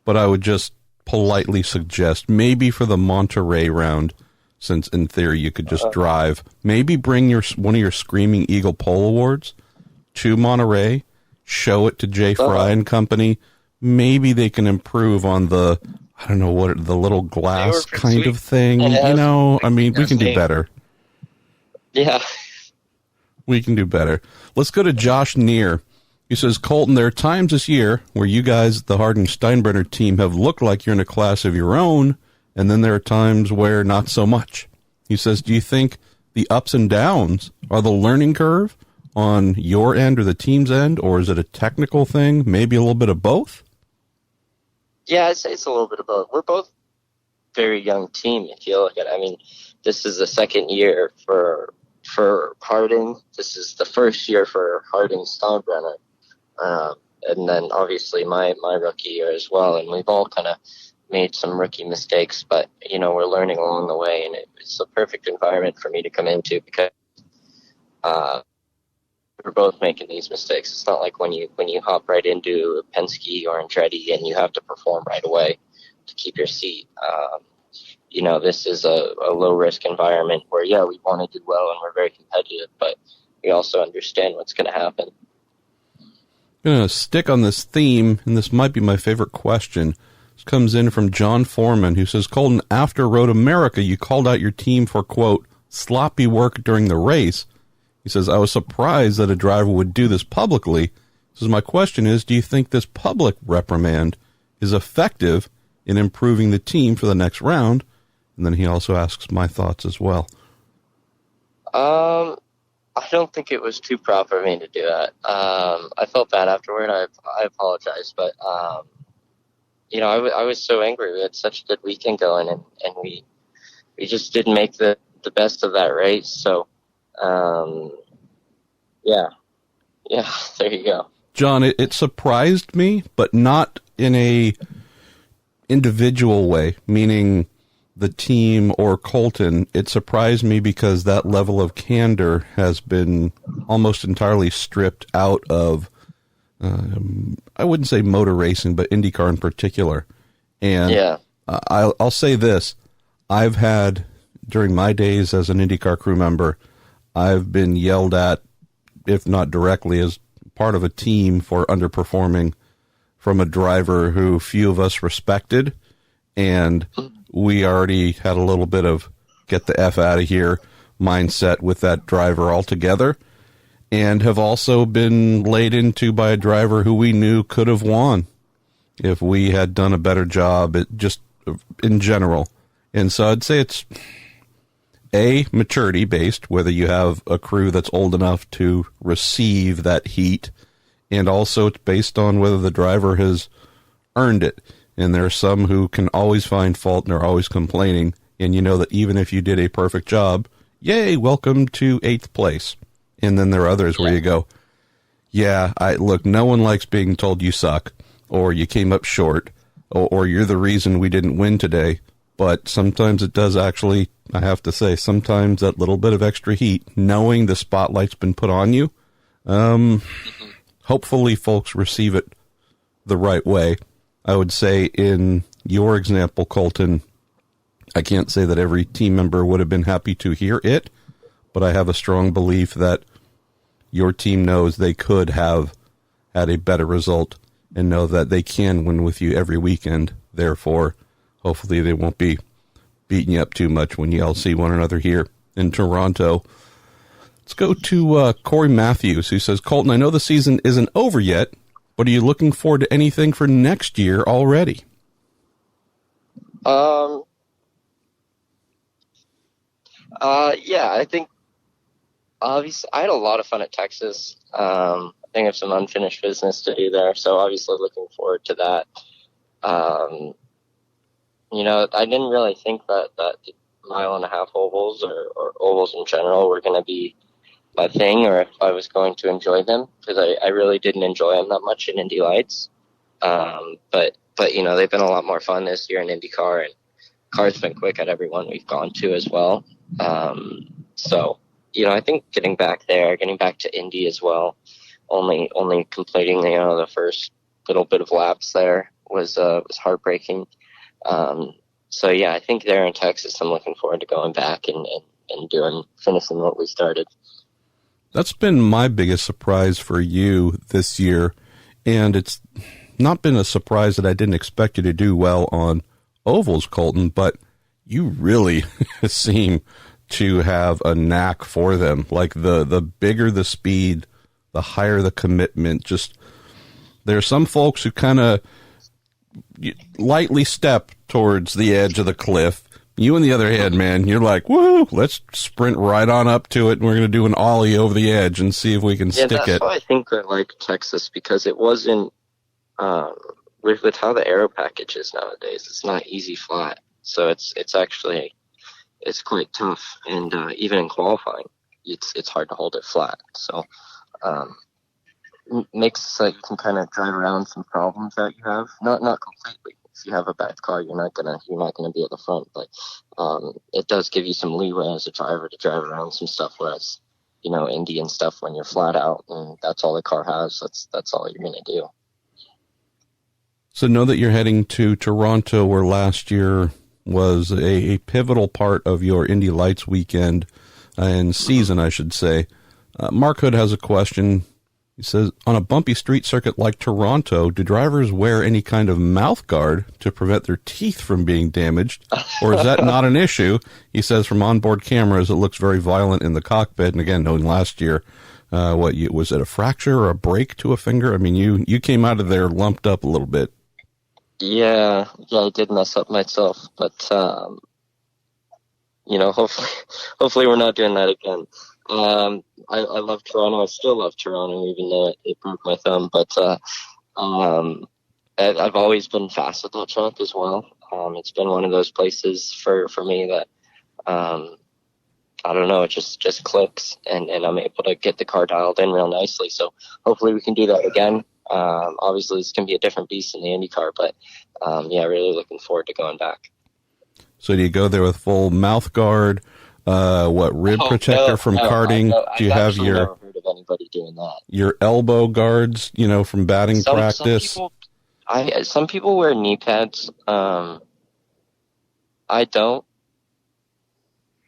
But I would just politely suggest, maybe for the Monterey round, since in theory you could just drive, maybe bring one of your Screaming Eagle pole awards to Monterey, show it to Jay Fry and company. Maybe they can improve on the, I don't know what, the little glass kind of thing. You know, I mean, we can do better. Yeah. We can do better. Let's go to Josh Neer. He says, Colton, there are times this year where you guys, the Harden-Steinbrenner team, have looked like you're in a class of your own, and then there are times where not so much. He says, do you think the ups and downs are the learning curve on your end or the team's end, or is it a technical thing, maybe a little bit of both? Yeah, I'd say it's a little bit of both. We're both very young team, if you look at it. I mean, this is the second year for Harding. This is the first year for Harding-Steinbrenner. And then obviously my rookie year as well. And we've all kind of made some rookie mistakes, but, you know, we're learning along the way. And it's the perfect environment for me to come into because we're both making these mistakes. It's not like when you hop right into Penske or Andretti and you have to perform right away to keep your seat. You know, this is a low-risk environment where, yeah, we want to do well and we're very competitive, but we also understand what's going to happen. I'm going to stick on this theme, and this might be my favorite question. This comes in from John Foreman, who says, Colton, after Road America, you called out your team for, quote, sloppy work during the race. He says, I was surprised that a driver would do this publicly. He says, my question is, do you think this public reprimand is effective in improving the team for the next round? And then he also asks my thoughts as well. I don't think it was too proper of me to do that. I felt bad afterward. I apologize, but you know, I was so angry. We had such a good weekend going, and we just didn't make the best of that race. So Yeah, yeah, there you go. John, it surprised me, but not in a individual way, meaning the team or Colton. It surprised me because that level of candor has been almost entirely stripped out of, I wouldn't say motor racing, but IndyCar in particular. And Yeah. I'll say this. I've had, during my days as an IndyCar crew member, I've been yelled at, if not directly, as part of a team for underperforming from a driver who few of us respected. And we already had a little bit of get the F out of here mindset with that driver altogether, and have also been laid into by a driver who we knew could have won if we had done a better job at just in general. And so I'd say it's maturity based, whether you have a crew that's old enough to receive that heat, and also it's based on whether the driver has earned it. And there are some who can always find fault and are always complaining. And you know that even if you did a perfect job, yay, welcome to 8th place. And then there are others where you go, yeah, look, no one likes being told you suck, or you came up short, or you're the reason we didn't win today. But sometimes it does actually, I have to say, sometimes that little bit of extra heat, knowing the spotlight's been put on you, hopefully folks receive it the right way. I would say in your example, Colton, I can't say that every team member would have been happy to hear it, but I have a strong belief that your team knows they could have had a better result and know that they can win with you every weekend. Therefore, hopefully they won't be beating you up too much when you all see one another here in Toronto. Let's go to Corey Matthews, who says, Colton, I know the season isn't over yet, but are you looking forward to anything for next year already? Yeah, I think obviously I had a lot of fun at Texas. I think I have some unfinished business to do there, so obviously looking forward to that. You know, I didn't really think that 1.5-mile ovals or ovals in general were going to be my thing, or if I was going to enjoy them, because I really didn't enjoy them that much in Indy Lights. But you know, they've been a lot more fun this year in IndyCar, and car's been quick at every one we've gone to as well. So, you know, I think getting back to Indy as well, only completing, you know, the first little bit of laps there was heartbreaking. So yeah, I think there in Texas, I'm looking forward to going back and finishing what we started. That's been my biggest surprise for you this year, and it's not been a surprise that I didn't expect you to do well on ovals, Colton, but you really seem to have a knack for them. Like the bigger the speed, the higher the commitment. Just there are some folks who kind of lightly step towards the edge of the cliff. You, on the other hand, man, you're like, woo, let's sprint right on up to it, and we're going to do an ollie over the edge and see if we can stick it. That's why I think I like Texas, because it wasn't, with how the aero package is nowadays, it's not easy flat. So it's actually, it's quite tough. And even in qualifying, it's hard to hold it flat. So makes so you can kind of drive around some problems that you have. Not completely. If you have a bad car, you're not gonna be at the front, but it does give you some leeway as a driver to drive around some stuff. Whereas, you know, Indy and stuff, when you're flat out and that's all the car has, that's all you're gonna do. So know that you're heading to Toronto, where last year was a pivotal part of your Indy Lights weekend and season, I should say. Mark Hood has a question. He says, on a bumpy street circuit like Toronto, do drivers wear any kind of mouth guard to prevent their teeth from being damaged? Or is that not an issue? He says, from onboard cameras, it looks very violent in the cockpit. And again, knowing last year, was it a fracture or a break to a finger? I mean, you came out of there lumped up a little bit. Yeah, I did mess up myself, but, you know, hopefully we're not doing that again. I love Toronto. I still love Toronto, even though it broke my thumb. But I've always been fast at that track as well. It's been one of those places for me that, I don't know, it just clicks, and I'm able to get the car dialed in real nicely. So hopefully we can do that again. Obviously, it's going to be a different beast in the IndyCar, but yeah, really looking forward to going back. So do you go there with full mouth guard? Rib protector from karting? Do you have your? Never heard of anybody doing that. Your elbow guards, from batting practice. Some people wear knee pads. I don't.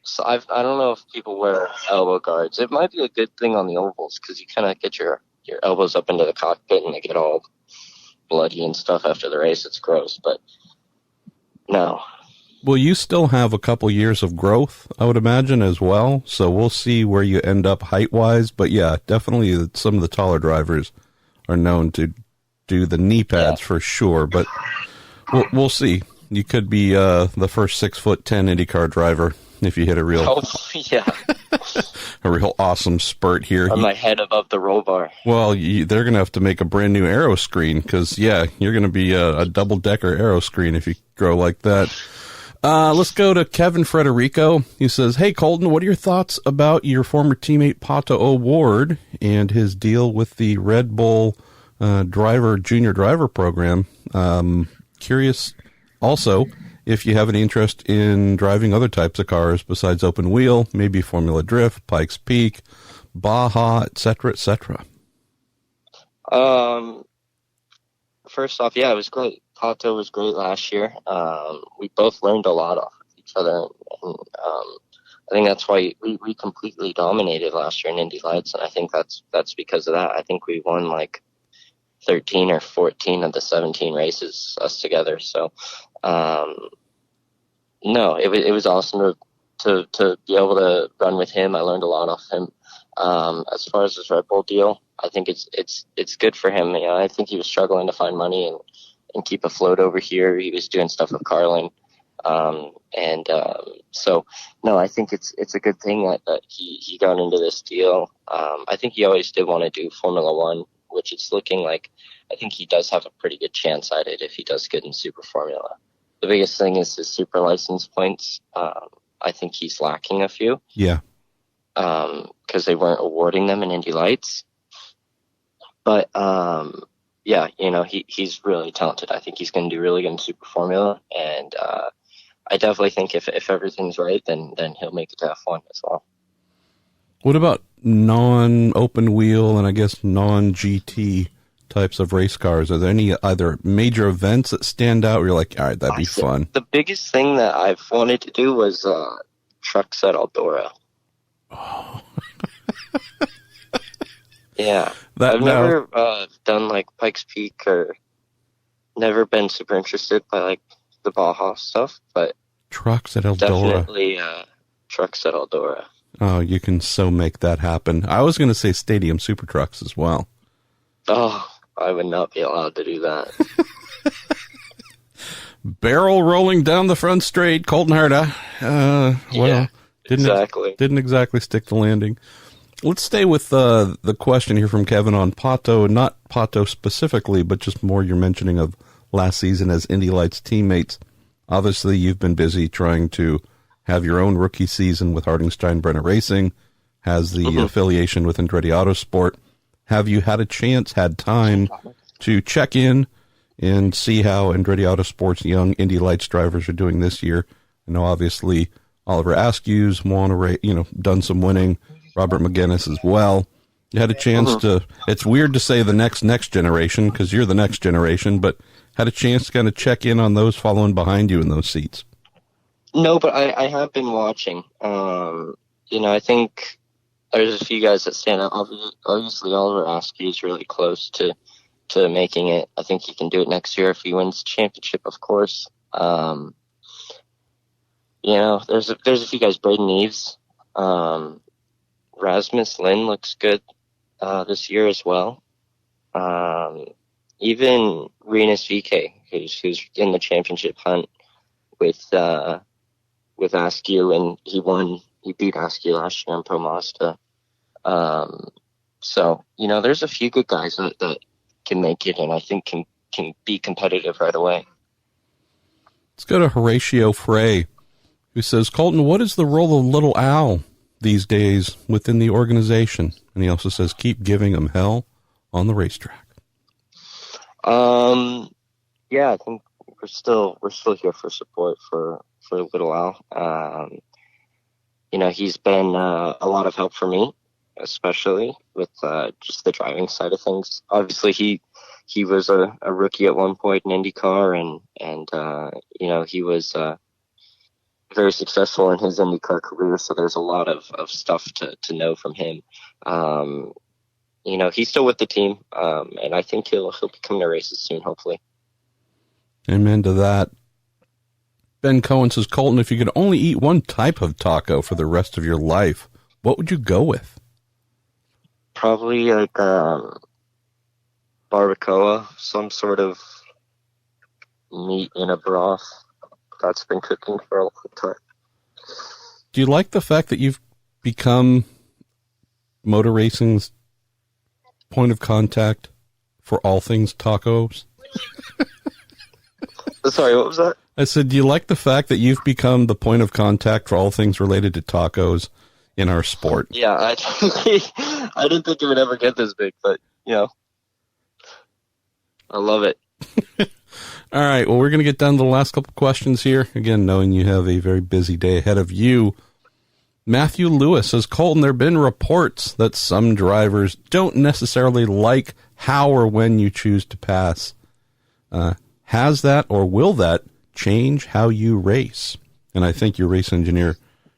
So I don't know if people wear elbow guards. It might be a good thing on the ovals because you kind of get your elbows up into the cockpit and they get all bloody and stuff after the race. It's gross, but no. Well, you still have a couple years of growth, I would imagine, as well. So we'll see where you end up height-wise. But, yeah, definitely some of the taller drivers are known to do the knee pads for sure. But we'll see. You could be the first 6'10" IndyCar driver if you hit a real, a real awesome spurt here. On my head above the roll bar. Well, they're going to have to make a brand new aero screen because, yeah, you're going to be a double-decker aero screen if you grow like that. Let's go to Kevin Frederico. He says, hey, Colton, what are your thoughts about your former teammate Pato O'Ward and his deal with the Red Bull junior driver program? Curious also if you have any interest in driving other types of cars besides open wheel, maybe Formula Drift, Pikes Peak, Baja, etc., etc. First off, yeah, it was great. Pato was great last year. We both learned a lot off of each other. And, I think that's why we completely dominated last year in Indy Lights, and I think that's because of that. I think we won like 13 or 14 of the 17 races us together. So, no, it was awesome to be able to run with him. I learned a lot off him. As far as his Red Bull deal, I think it's good for him. I think he was struggling to find money and keep afloat over here. He was doing stuff with Carlin. So no, I think it's a good thing that he got into this deal. I think he always did want to do Formula One, which it's looking like I think he does have a pretty good chance at it if he does good in Super Formula. The biggest thing is his super license points. I think he's lacking a few. Yeah. Because they weren't awarding them in Indy Lights. But, yeah, he's really talented. I think he's going to do really good in Super Formula. And I definitely think if everything's right, then he'll make it to F1 as well. What about non-open wheel and I guess non-GT types of race cars? Are there any either major events that stand out where you're like, all right, that'd be fun? The biggest thing that I've wanted to do was trucks at Eldora. Oh. Yeah. I've never done like Pikes Peak or never been super interested by like the Baja stuff, but trucks at Eldora. Definitely trucks at Eldora. Oh, you can so make that happen. I was going to say stadium super trucks as well. Oh, I would not be allowed to do that. Barrel rolling down the front straight, Colton Herta. Didn't exactly stick the landing. Let's stay with the question here from Kevin on Pato, not Pato specifically, but just more your mentioning of last season as Indy Lights teammates. Obviously, you've been busy trying to have your own rookie season with Harding Steinbrenner Racing, has the affiliation with Andretti Autosport. Have you had time to check in and see how Andretti Autosport's young Indy Lights drivers are doing this year? I know, obviously, Oliver Askew's done some winning. Robert McGinnis as well. You had a chance to, it's weird to say the next generation because you're the next generation, but had a chance to kind of check in on those following behind you in those seats. No, but I have been watching. I think there's a few guys that stand out. Obviously, Oliver Askew is really close to making it. I think he can do it next year if he wins the championship, of course. There's a few guys. Braden Eves. Rasmus Lynn looks good this year as well. Even Renus VK, who's in the championship hunt with Askew, and he beat Askew last year in Pro Mazda. So there's a few good guys that can make it, and I think can be competitive right away. Let's go to Horatio Frey, who says, Colton, what is the role of Little Al these days within the organization? And he also says, keep giving them hell on the racetrack. Yeah, I think we're still here for support for a little while. He's been a lot of help for me, especially with just the driving side of things. Obviously, he was a rookie at one point in IndyCar, and he was very successful in his IndyCar career. So there's a lot of stuff to know from him. He's still with the team, and I think he'll be coming to races soon, hopefully. Amen to that. Ben Cohen says, Colton, if you could only eat one type of taco for the rest of your life, what would you go with? Probably like barbacoa, some sort of meat in a broth that's been cooking for a long time. Do you like the fact that you've become motor racing's point of contact for all things tacos? Sorry, what was that? I said, do you like the fact that you've become the point of contact for all things related to tacos in our sport? Yeah, I didn't think it would ever get this big, but, I love it. All right, well, we're going to get down to the last couple questions here. Again, knowing you have a very busy day ahead of you. Matthew Lewis says, Colton, there have been reports that some drivers don't necessarily like how or when you choose to pass. Has that or will that change how you race? And I think your race engineer,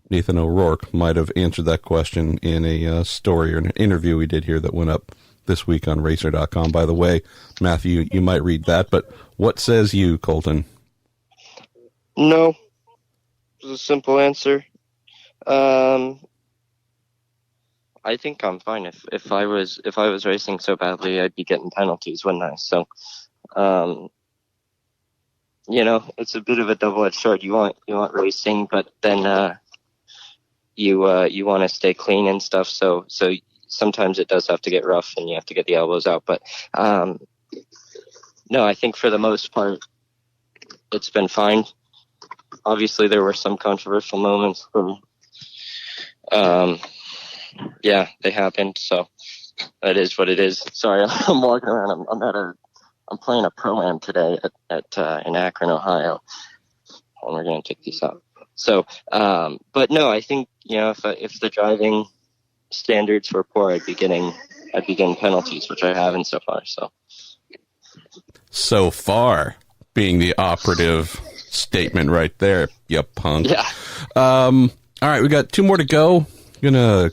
Nathan O'Rourke, might have answered that question in a story or an interview we did here that went up this week on Racer.com. By the way, Matthew, you might read that, but what says you, Colton? No. It's a simple answer. I think I'm fine. If I was racing so badly, I'd be getting penalties, wouldn't I? So, it's a bit of a double-edged sword. You want racing, but then you want to stay clean and stuff. So sometimes it does have to get rough, and you have to get the elbows out. But no, I think for the most part, it's been fine. Obviously, there were some controversial moments where, they happened. So that is what it is. Sorry, I'm walking around. I'm playing a Pro-Am today in Akron, Ohio, and we're going to take these out. So, but no, I think if the driving standards were poor, I'd be getting penalties, which I haven't so far. So far, being the operative statement right there, you punk. Yeah. All right, we got two more to go. I'm gonna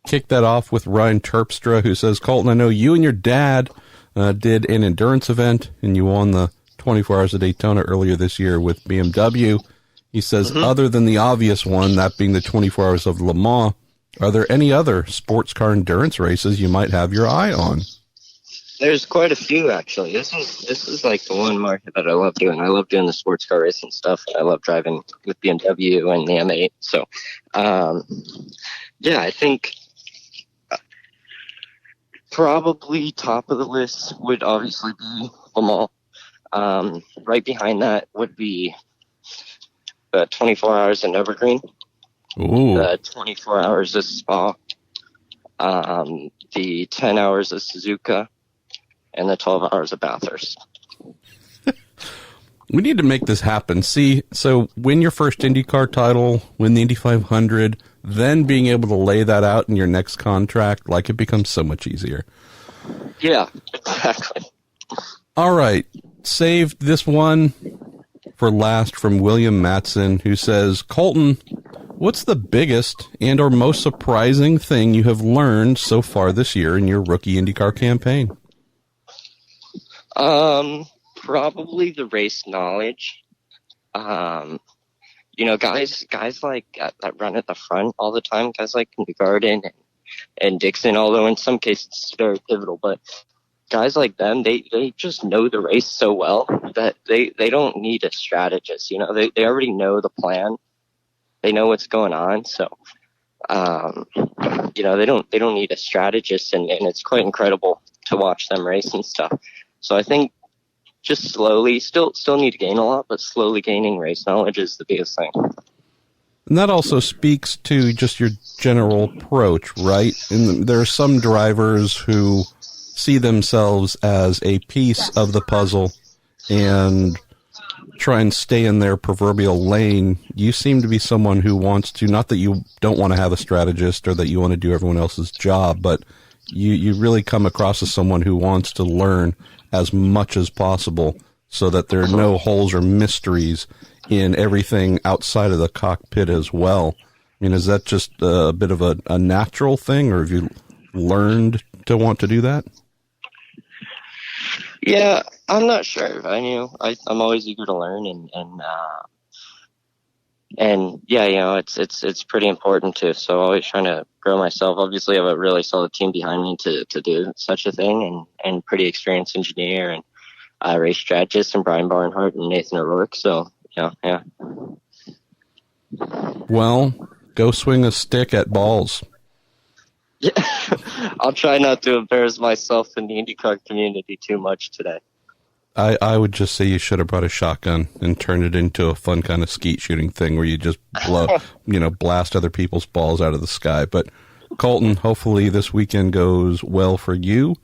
kick that off with Ryan Terpstra, who says, Colton, I know you and your dad did an endurance event, and you won the 24 Hours of Daytona earlier this year with BMW. He says, other than the obvious one, that being the 24 Hours of Le Mans, are there any other sports car endurance races you might have your eye on? There's quite a few, actually. This is like the one market that I love doing. I love doing the sports car racing stuff. I love driving with BMW and the M8. So, I think probably top of the list would obviously be Le Mans. Right behind that would be 24 Hours in Evergreen. Ooh. 24 Hours of Spa. The 10 Hours of Suzuka. And the 12 Hours of Bathurst. We need to make this happen. See, so win your first IndyCar title, win the Indy 500, then being able to lay that out in your next contract, it becomes so much easier. Yeah, exactly. All right. Saved this one for last from William Matson, who says, Colton, what's the biggest and or most surprising thing you have learned so far this year in your rookie IndyCar campaign? Probably the race knowledge. Guys like that run at the front all the time, guys like Garden and Dixon, although in some cases it's very pivotal, but guys like them, they just know the race so well that they don't need a strategist. They already know the plan. They know what's going on. So, they don't need a strategist, and it's quite incredible to watch them race and stuff. So I think just slowly, still need to gain a lot, but slowly gaining race knowledge is the biggest thing. And that also speaks to just your general approach, right? And there are some drivers who see themselves as a piece of the puzzle and try and stay in their proverbial lane. You seem to be someone who wants to, not that you don't want to have a strategist or that you want to do everyone else's job, but you really come across as someone who wants to learn as much as possible so that there are no holes or mysteries in everything outside of the cockpit as well. I mean, is that just a bit of a natural thing, or have you learned to want to do that? Yeah, I'm not sure. I'm always eager to learn, and yeah, it's pretty important too. So always trying to grow myself. Obviously, I have a really solid team behind me to do such a thing, and pretty experienced engineer and race strategist, and Brian Barnhart and Nathan O'Rourke. So yeah. Well, go swing a stick at balls. Yeah, I'll try not to embarrass myself in the IndyCar community too much today. I would just say you should have brought a shotgun and turned it into a fun kind of skeet shooting thing where you just blast other people's balls out of the sky. But Colton, hopefully this weekend goes well for you.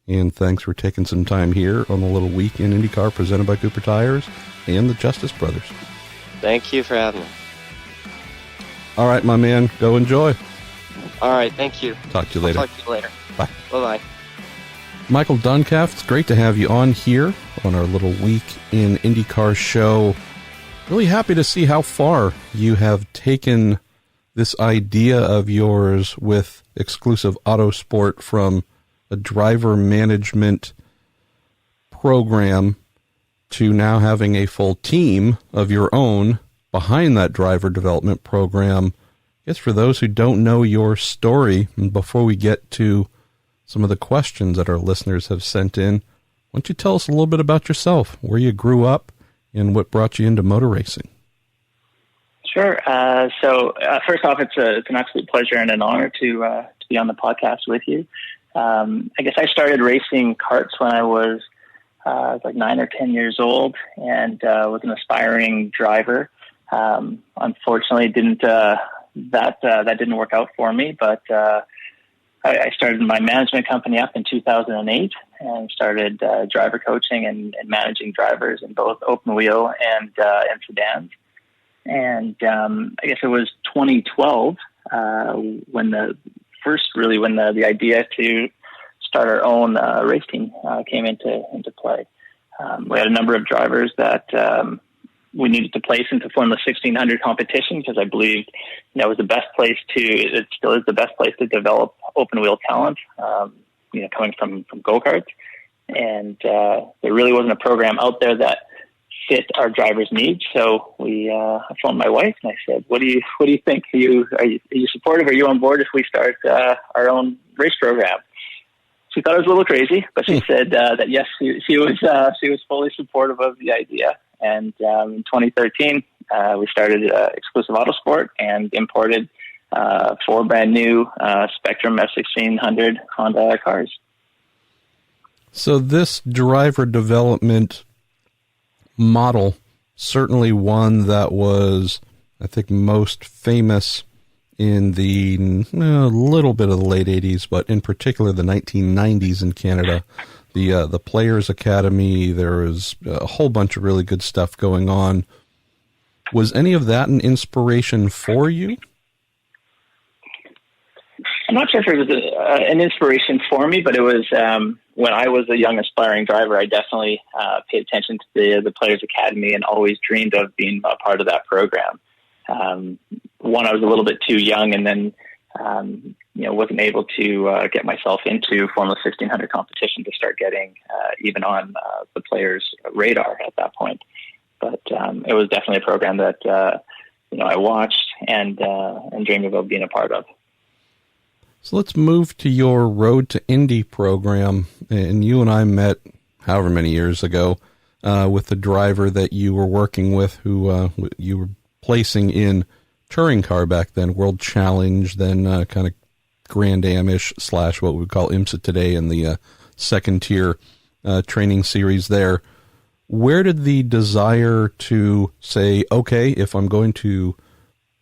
And thanks for taking some time here on the Little Week in IndyCar presented by Cooper Tires and the Justice Brothers. Thank you for having me. All right, my man, go enjoy. All right, thank you. Talk to you later. I'll talk to you later. Bye. Bye-bye. Michael Duncalfe, it's great to have you on here on our Little Week in IndyCar show. Really happy to see how far you have taken this idea of yours with Exclusive Autosport from a driver management program to now having a full team of your own behind that driver development program. I guess for those who don't know your story, and before we get to some of the questions that our listeners have sent in, why don't you tell us a little bit about yourself, where you grew up, and what brought you into motor racing? Sure. So first off, it's an absolute pleasure and an honor to be on the podcast with you. I guess I started racing karts when I was like 9 or 10 years old, and was an aspiring driver. Unfortunately, that didn't work out for me, but I started my management company up in 2008 and started driver coaching and managing drivers in both open wheel and sedans. And I guess it was 2012 when the idea to start our own race team came into play. We had a number of drivers that we needed to place into Formula 1600 competition because I believed that was the best place it still is the best place to develop open wheel talent, coming from go-karts. And there really wasn't a program out there that fit our drivers' needs. So I phoned my wife and I said, what do you think? Are you supportive? Are you on board if we start our own race program? She thought it was a little crazy, but she said that yes, she was fully supportive of the idea. And in 2013, we started Exclusive Autosport and imported 4 brand new Spectrum F1600 Honda cars. So this driver development model, certainly one that was, I think, most famous in the little bit of the late 80s, but in particular the 1990s in Canada. The Players Academy, there was a whole bunch of really good stuff going on. Was any of that an inspiration for you? I'm not sure if it was an inspiration for me, but it was when I was a young aspiring driver, I definitely paid attention to the Players Academy and always dreamed of being a part of that program. One, I was a little bit too young, and then wasn't able to get myself into Formula 1600 competition to start getting even on the players' radar at that point. But it was definitely a program that I watched and dreamed about being a part of. So let's move to your Road to Indy program. And you and I met however many years ago with the driver that you were working with, who you were placing in touring car back then, World Challenge, then kind of Grand Amish / what we would call IMSA today in the second tier training series there. Where did the desire to say, okay, if I'm going to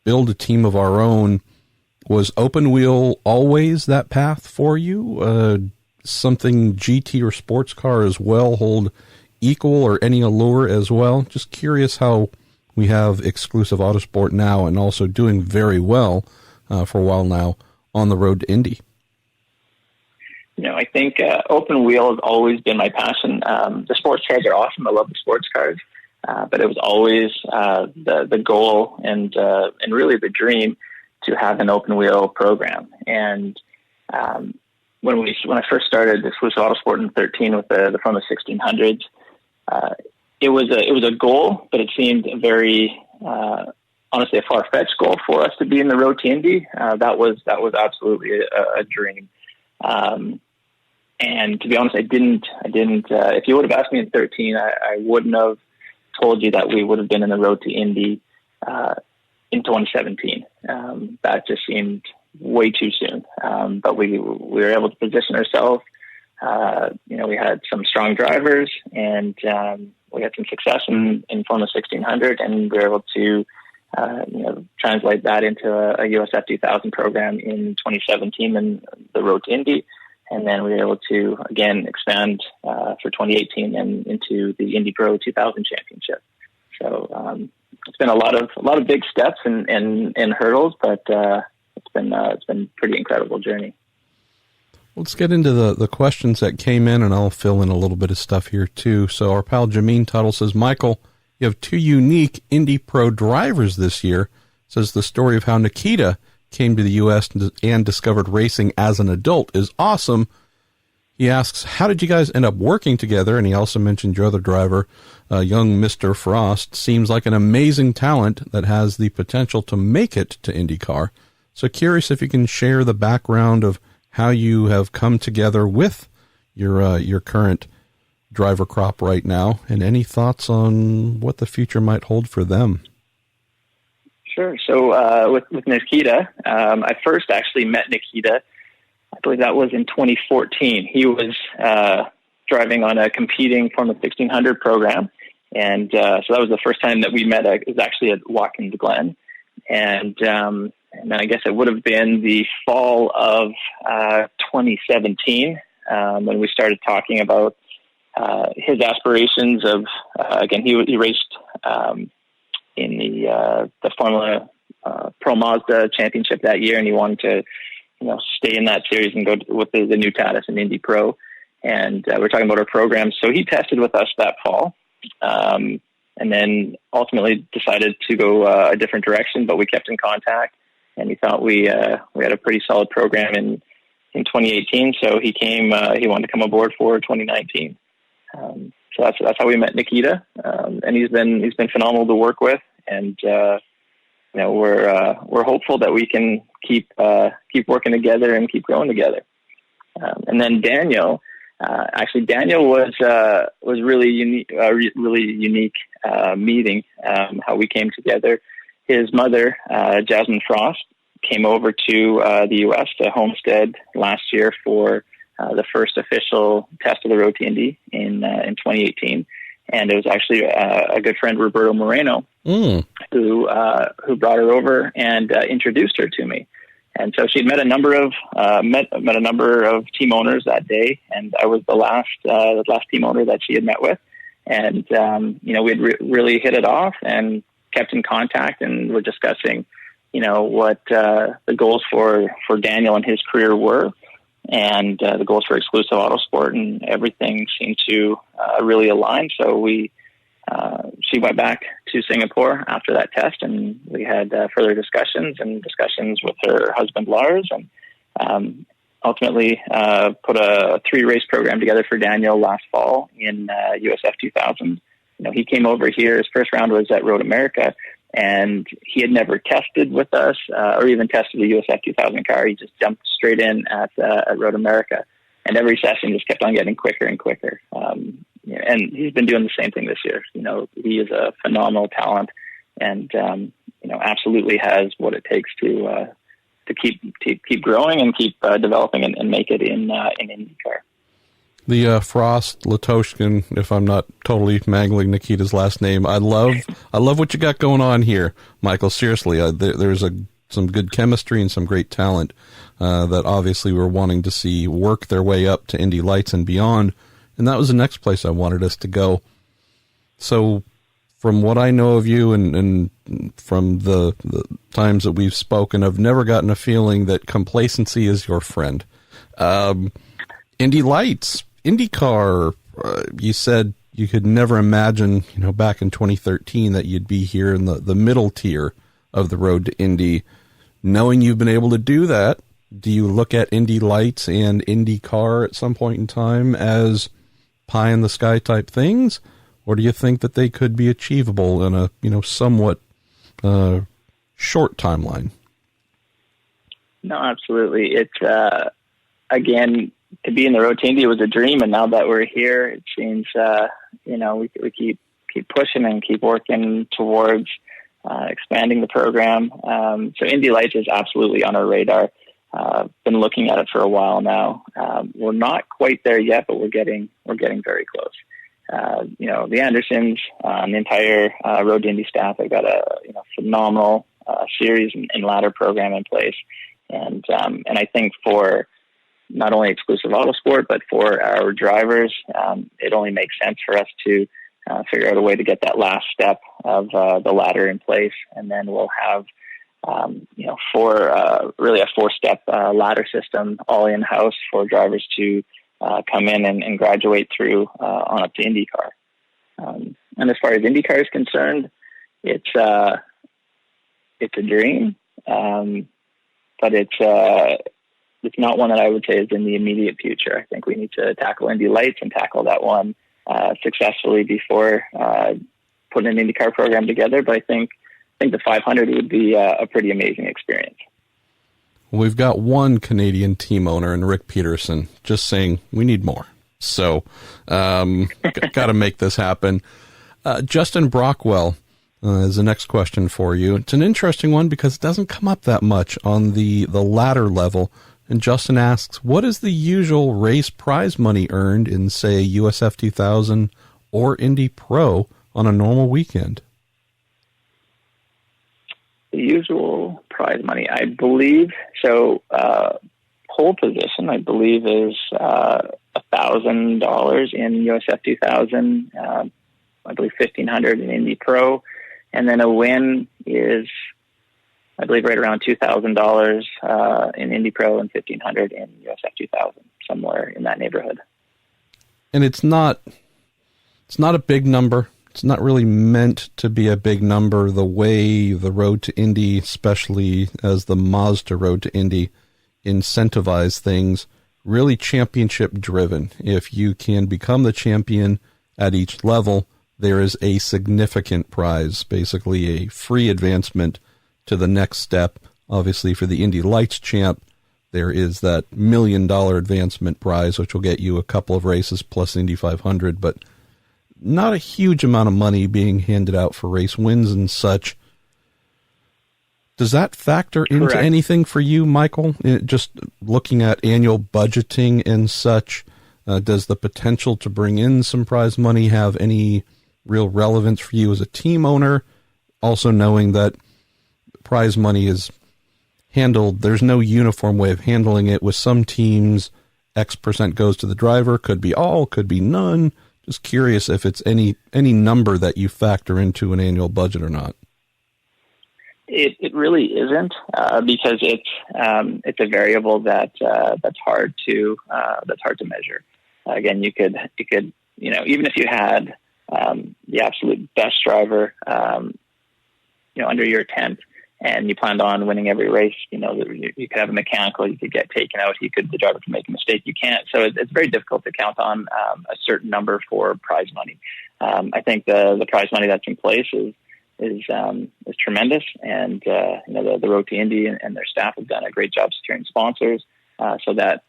build a team of our own. Was open wheel always that path for you? Something GT or sports car as well hold equal or any allure as well? Just curious how we have exclusive Autosport now and also doing very well for a while now on the road to Indy. I think open wheel has always been my passion. The sports cars are awesome. I love the sports cars, but it was always the goal and really the dream to have an open wheel program. And when I first started Exclusive Autosport in 2013 with the from the 1600s, it was a goal, but it seemed very honestly a far-fetched goal for us to be in the road to Indy. That was absolutely a dream. And to be honest, I didn't. If you would have asked me in 2013, I wouldn't have told you that we would have been in the road to Indy in 2017. That just seemed way too soon. But we were able to position ourselves. We had some strong drivers, and we had some success in Formula 1600, and we were able to translate that into a USF 2000 program in 2017 and the road to Indy. And then we were able to, again, expand for 2018 and into the Indy Pro 2000 Championship. So it's been a lot of big steps and hurdles, but it's been pretty incredible journey. Let's get into the questions that came in, and I'll fill in a little bit of stuff here too. So our pal Jameen Tuttle says, Michael, you have two unique Indy Pro drivers this year. Says the story of how Nikita came to the U.S. and discovered racing as an adult is awesome. He asks, how did you guys end up working together? And he also mentioned your other driver, young Mr. Frost. Seems like an amazing talent that has the potential to make it to IndyCar. So curious if you can share the background of how you have come together with your current driver crop right now, and any thoughts on what the future might hold for them. Sure. So with Nikita, I first actually met Nikita, I believe that was in 2014. He was driving on a competing Formula 1600 program. And so that was the first time that we met. It was actually at Watkins Glen. And then I guess it would have been the fall of 2017 when we started talking about his aspirations of, again, he raced in the Formula Pro Mazda Championship that year, and he wanted to, stay in that series and go with the new Tatis and Indy Pro. And we're talking about our program. So he tested with us that fall, and then ultimately decided to go a different direction, but we kept in contact, and we thought we had a pretty solid program in 2018. So he came, he wanted to come aboard for 2019. So that's how we met Nikita. And he's been phenomenal to work with. And, we're hopeful that we can keep working together and keep growing together. And then Daniel was really unique, meeting, how we came together. His mother, Jasmine Frost, came over to the U.S. to Homestead last year for the first official test of the road to Indy in 2018. And it was actually a good friend, Roberto Moreno, who brought her over and introduced her to me. And so she'd met a number of team owners that day, and I was the last team owner that she had met with. And we'd really hit it off and kept in contact, and were discussing, what the goals for Daniel and his career were, and the goals for Exclusive Autosport, and everything seemed to really align. So she went back to Singapore after that test, and we had further discussions with her husband Lars, and ultimately put a 3-race program together for Daniel last fall in USF 2000. He came over here. His first round was at Road America, and he had never tested with us or even tested the USF 2000 car. He just jumped straight in at Road America, and every session just kept on getting quicker and quicker. And he's been doing the same thing this year. He is a phenomenal talent, and absolutely has what it takes to keep growing and keep developing and make it in IndyCar. The Frost Latoshkin, if I'm not totally mangling Nikita's last name. I love what you got going on here, Michael. Seriously, there's some good chemistry and some great talent that obviously we're wanting to see work their way up to Indy Lights and beyond. And that was the next place I wanted us to go. So from what I know of you and from the times that we've spoken, I've never gotten a feeling that complacency is your friend. Indy Lights, IndyCar, you said you could never imagine, back in 2013 that you'd be here in the middle tier of the road to Indy. Knowing you've been able to do that, do you look at Indy Lights and IndyCar at some point in time as pie in the sky type things? Or do you think that they could be achievable in a, somewhat short timeline? No, absolutely. It's, again, to be in the road to Indy was a dream, and now that we're here, it seems, we keep pushing and keep working towards expanding the program. So Indy Lights is absolutely on our radar. Been looking at it for a while now. We're not quite there yet, but we're getting very close. The Andersons, the entire Road to Indy staff, they've got a phenomenal series and ladder program in place, and I think for not only exclusive autosport but for our drivers, it only makes sense for us to figure out a way to get that last step of the ladder in place, and then we'll have really a 4-step ladder system all in house for drivers to come in and graduate through on up to IndyCar. And as far as IndyCar is concerned, it's a dream, but it's not one that I would say is in the immediate future. I think we need to tackle Indy Lights and tackle that one successfully before putting an IndyCar program together. But I think the 500 would be a pretty amazing experience. We've got one Canadian team owner in Rick Peterson, just saying we need more. So got to make this happen. Justin Brockwell is the next question for you. It's an interesting one because it doesn't come up that much on the ladder level. And Justin asks, what is the usual race prize money earned in, say, USF 2000 or Indy Pro on a normal weekend? The usual prize money, I believe. So, pole position, I believe, is $1,000 in USF 2000. I believe $1,500 in Indy Pro, and then a win is, I believe, right around $2,000 in Indy Pro and $1,500 in USF 2000, somewhere in that neighborhood. And it's not a big number. It's not really meant to be a big number the way the Road to Indy, especially as the Mazda Road to Indy, incentivize things, really championship driven. If you can become the champion at each level, there is a significant prize, basically a free advancement to the next step. Obviously, for the Indy Lights champ, there is that $1 million advancement prize, which will get you a couple of races plus Indy 500, but not a huge amount of money being handed out for race wins and such. Does that factor into Correct. anything for you, Michael? Just looking at annual budgeting and such, does the potential to bring in some prize money have any real relevance for you as a team owner? Also knowing that prize money is handled, there's no uniform way of handling it. With some teams, X percent goes to the driver, could be all, could be none. Just curious if it's any number that you factor into an annual budget or not. It really isn't, because it's a variable that's hard to measure. Again, you could even if you had the absolute best driver under your tent and you planned on winning every race, you could have a mechanical, you could get taken out, the driver can make a mistake, you can't. So it's very difficult to count on a certain number for prize money. I think the prize money that's in place is tremendous, and the Road to Indy and their staff have done a great job securing sponsors, so that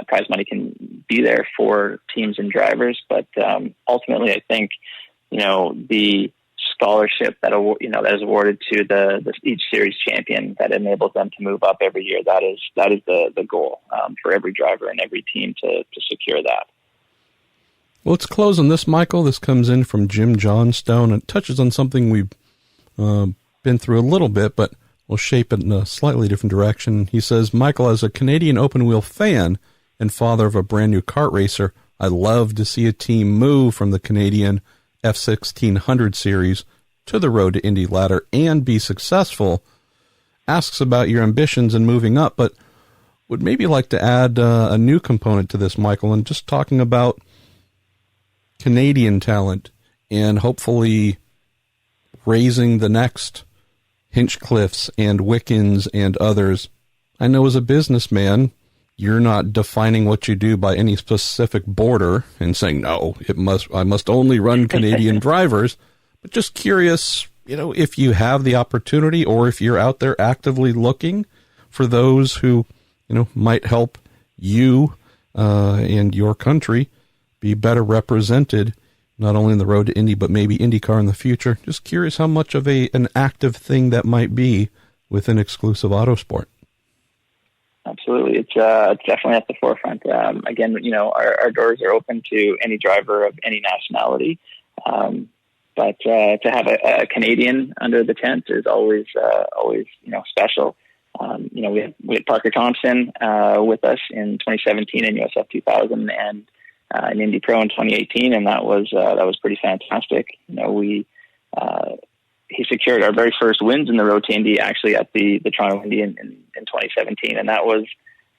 prize money can be there for teams and drivers. But ultimately, I think the scholarship that is awarded to each series champion that enables them to move up every year. That is the goal for every driver and every team to secure that. Well, let's close on this, Michael. This comes in from Jim Johnstone. It touches on something we've been through a little bit, but we'll shape it in a slightly different direction. He says, Michael, as a Canadian open-wheel fan and father of a brand-new kart racer, I love to see a team move from the Canadian F1600 series to the Road to Indy ladder and be successful. Asks about your ambitions in moving up, but would maybe like to add a new component to this, Michael, and just talking about Canadian talent and hopefully raising the next Hinchcliffes and Wickens and others. I know as a businessman, you're not defining what you do by any specific border and saying, no, I must only run Canadian drivers, but just curious, if you have the opportunity or if you're out there actively looking for those who, might help you and your country be better represented, not only in the Road to Indy, but maybe IndyCar in the future. Just curious how much of an active thing that might be within exclusive autosport. Absolutely. It's definitely at the forefront. Again, our doors are open to any driver of any nationality. But to have a Canadian under the tent is always special. We had Parker Thompson with us in 2017 in USF 2000 and in Indy Pro in 2018, and that was pretty fantastic. He secured our very first wins in the Road to Indy actually at the Toronto Indy in 2017, and that was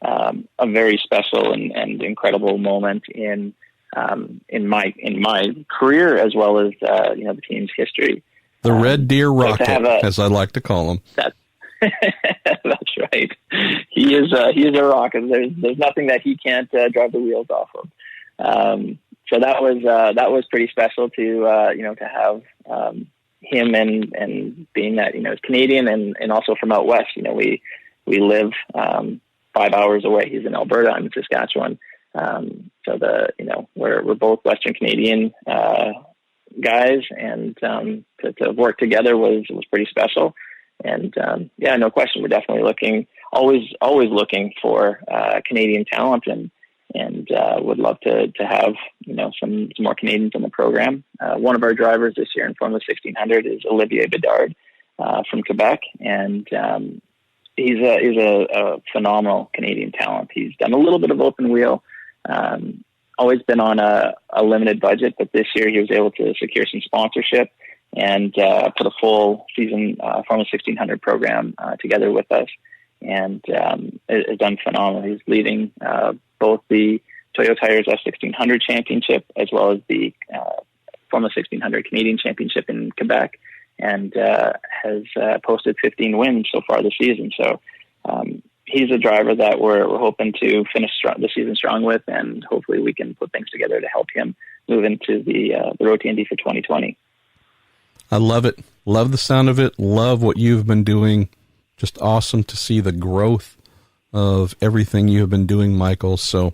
a very special and incredible moment in my career as well as the team's history. The Red Deer Rocket, as I like to call him. That's right. He is a rocket. There's nothing that he can't drive the wheels off of. So that was pretty special to have him and being that he's Canadian and also from out west. We live 5 hours away. He's in Alberta. I'm in Saskatchewan. So we're both Western Canadian guys, and to work together was pretty special. And no question, we're definitely always looking for Canadian talent, and would love to have some more Canadians in the program. One of our drivers this year in Formula 1600 is Olivier Bedard from Quebec, and he's a phenomenal Canadian talent. He's done a little bit of open wheel. Always been on a limited budget, but this year he was able to secure some sponsorship and put a full season Formula 1600 program together with us, and has done phenomenal. He's leading both the Toyo Tires F1600 Championship as well as the Formula 1600 Canadian Championship in Quebec, and has posted 15 wins so far this season. So he's a driver that we're hoping to finish the season strong with, and hopefully we can put things together to help him move into the Road to Indy for 2020. I love it. Love the sound of it. Love what you've been doing. Just awesome to see the growth of everything you have been doing, Michael. So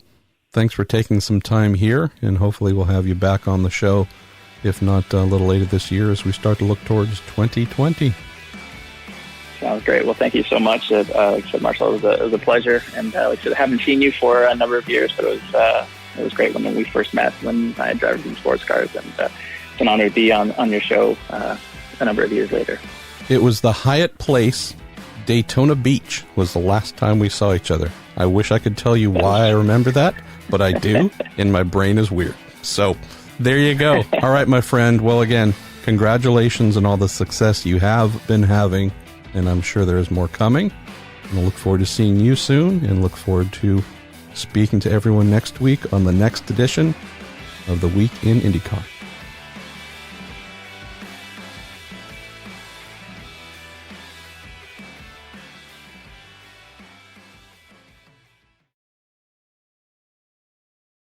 thanks for taking some time here, and hopefully we'll have you back on the show, if not a little later this year, as we start to look towards 2020. Sounds great. Well, thank you so much. Like I said, Marshall, it was a pleasure. And like I said, I haven't seen you for a number of years, but it was great when we first met when I had drivers in sports cars. And it's an honor to be on your show a number of years later. It was the Hyatt Place, Daytona Beach was the last time we saw each other. I wish I could tell you why I remember that, but I do, and my brain is weird. So there you go. All right, my friend. Well, again, congratulations on all the success you have been having, and I'm sure there is more coming. And I look forward to seeing you soon, and look forward to speaking to everyone next week on the next edition of the Week in IndyCar.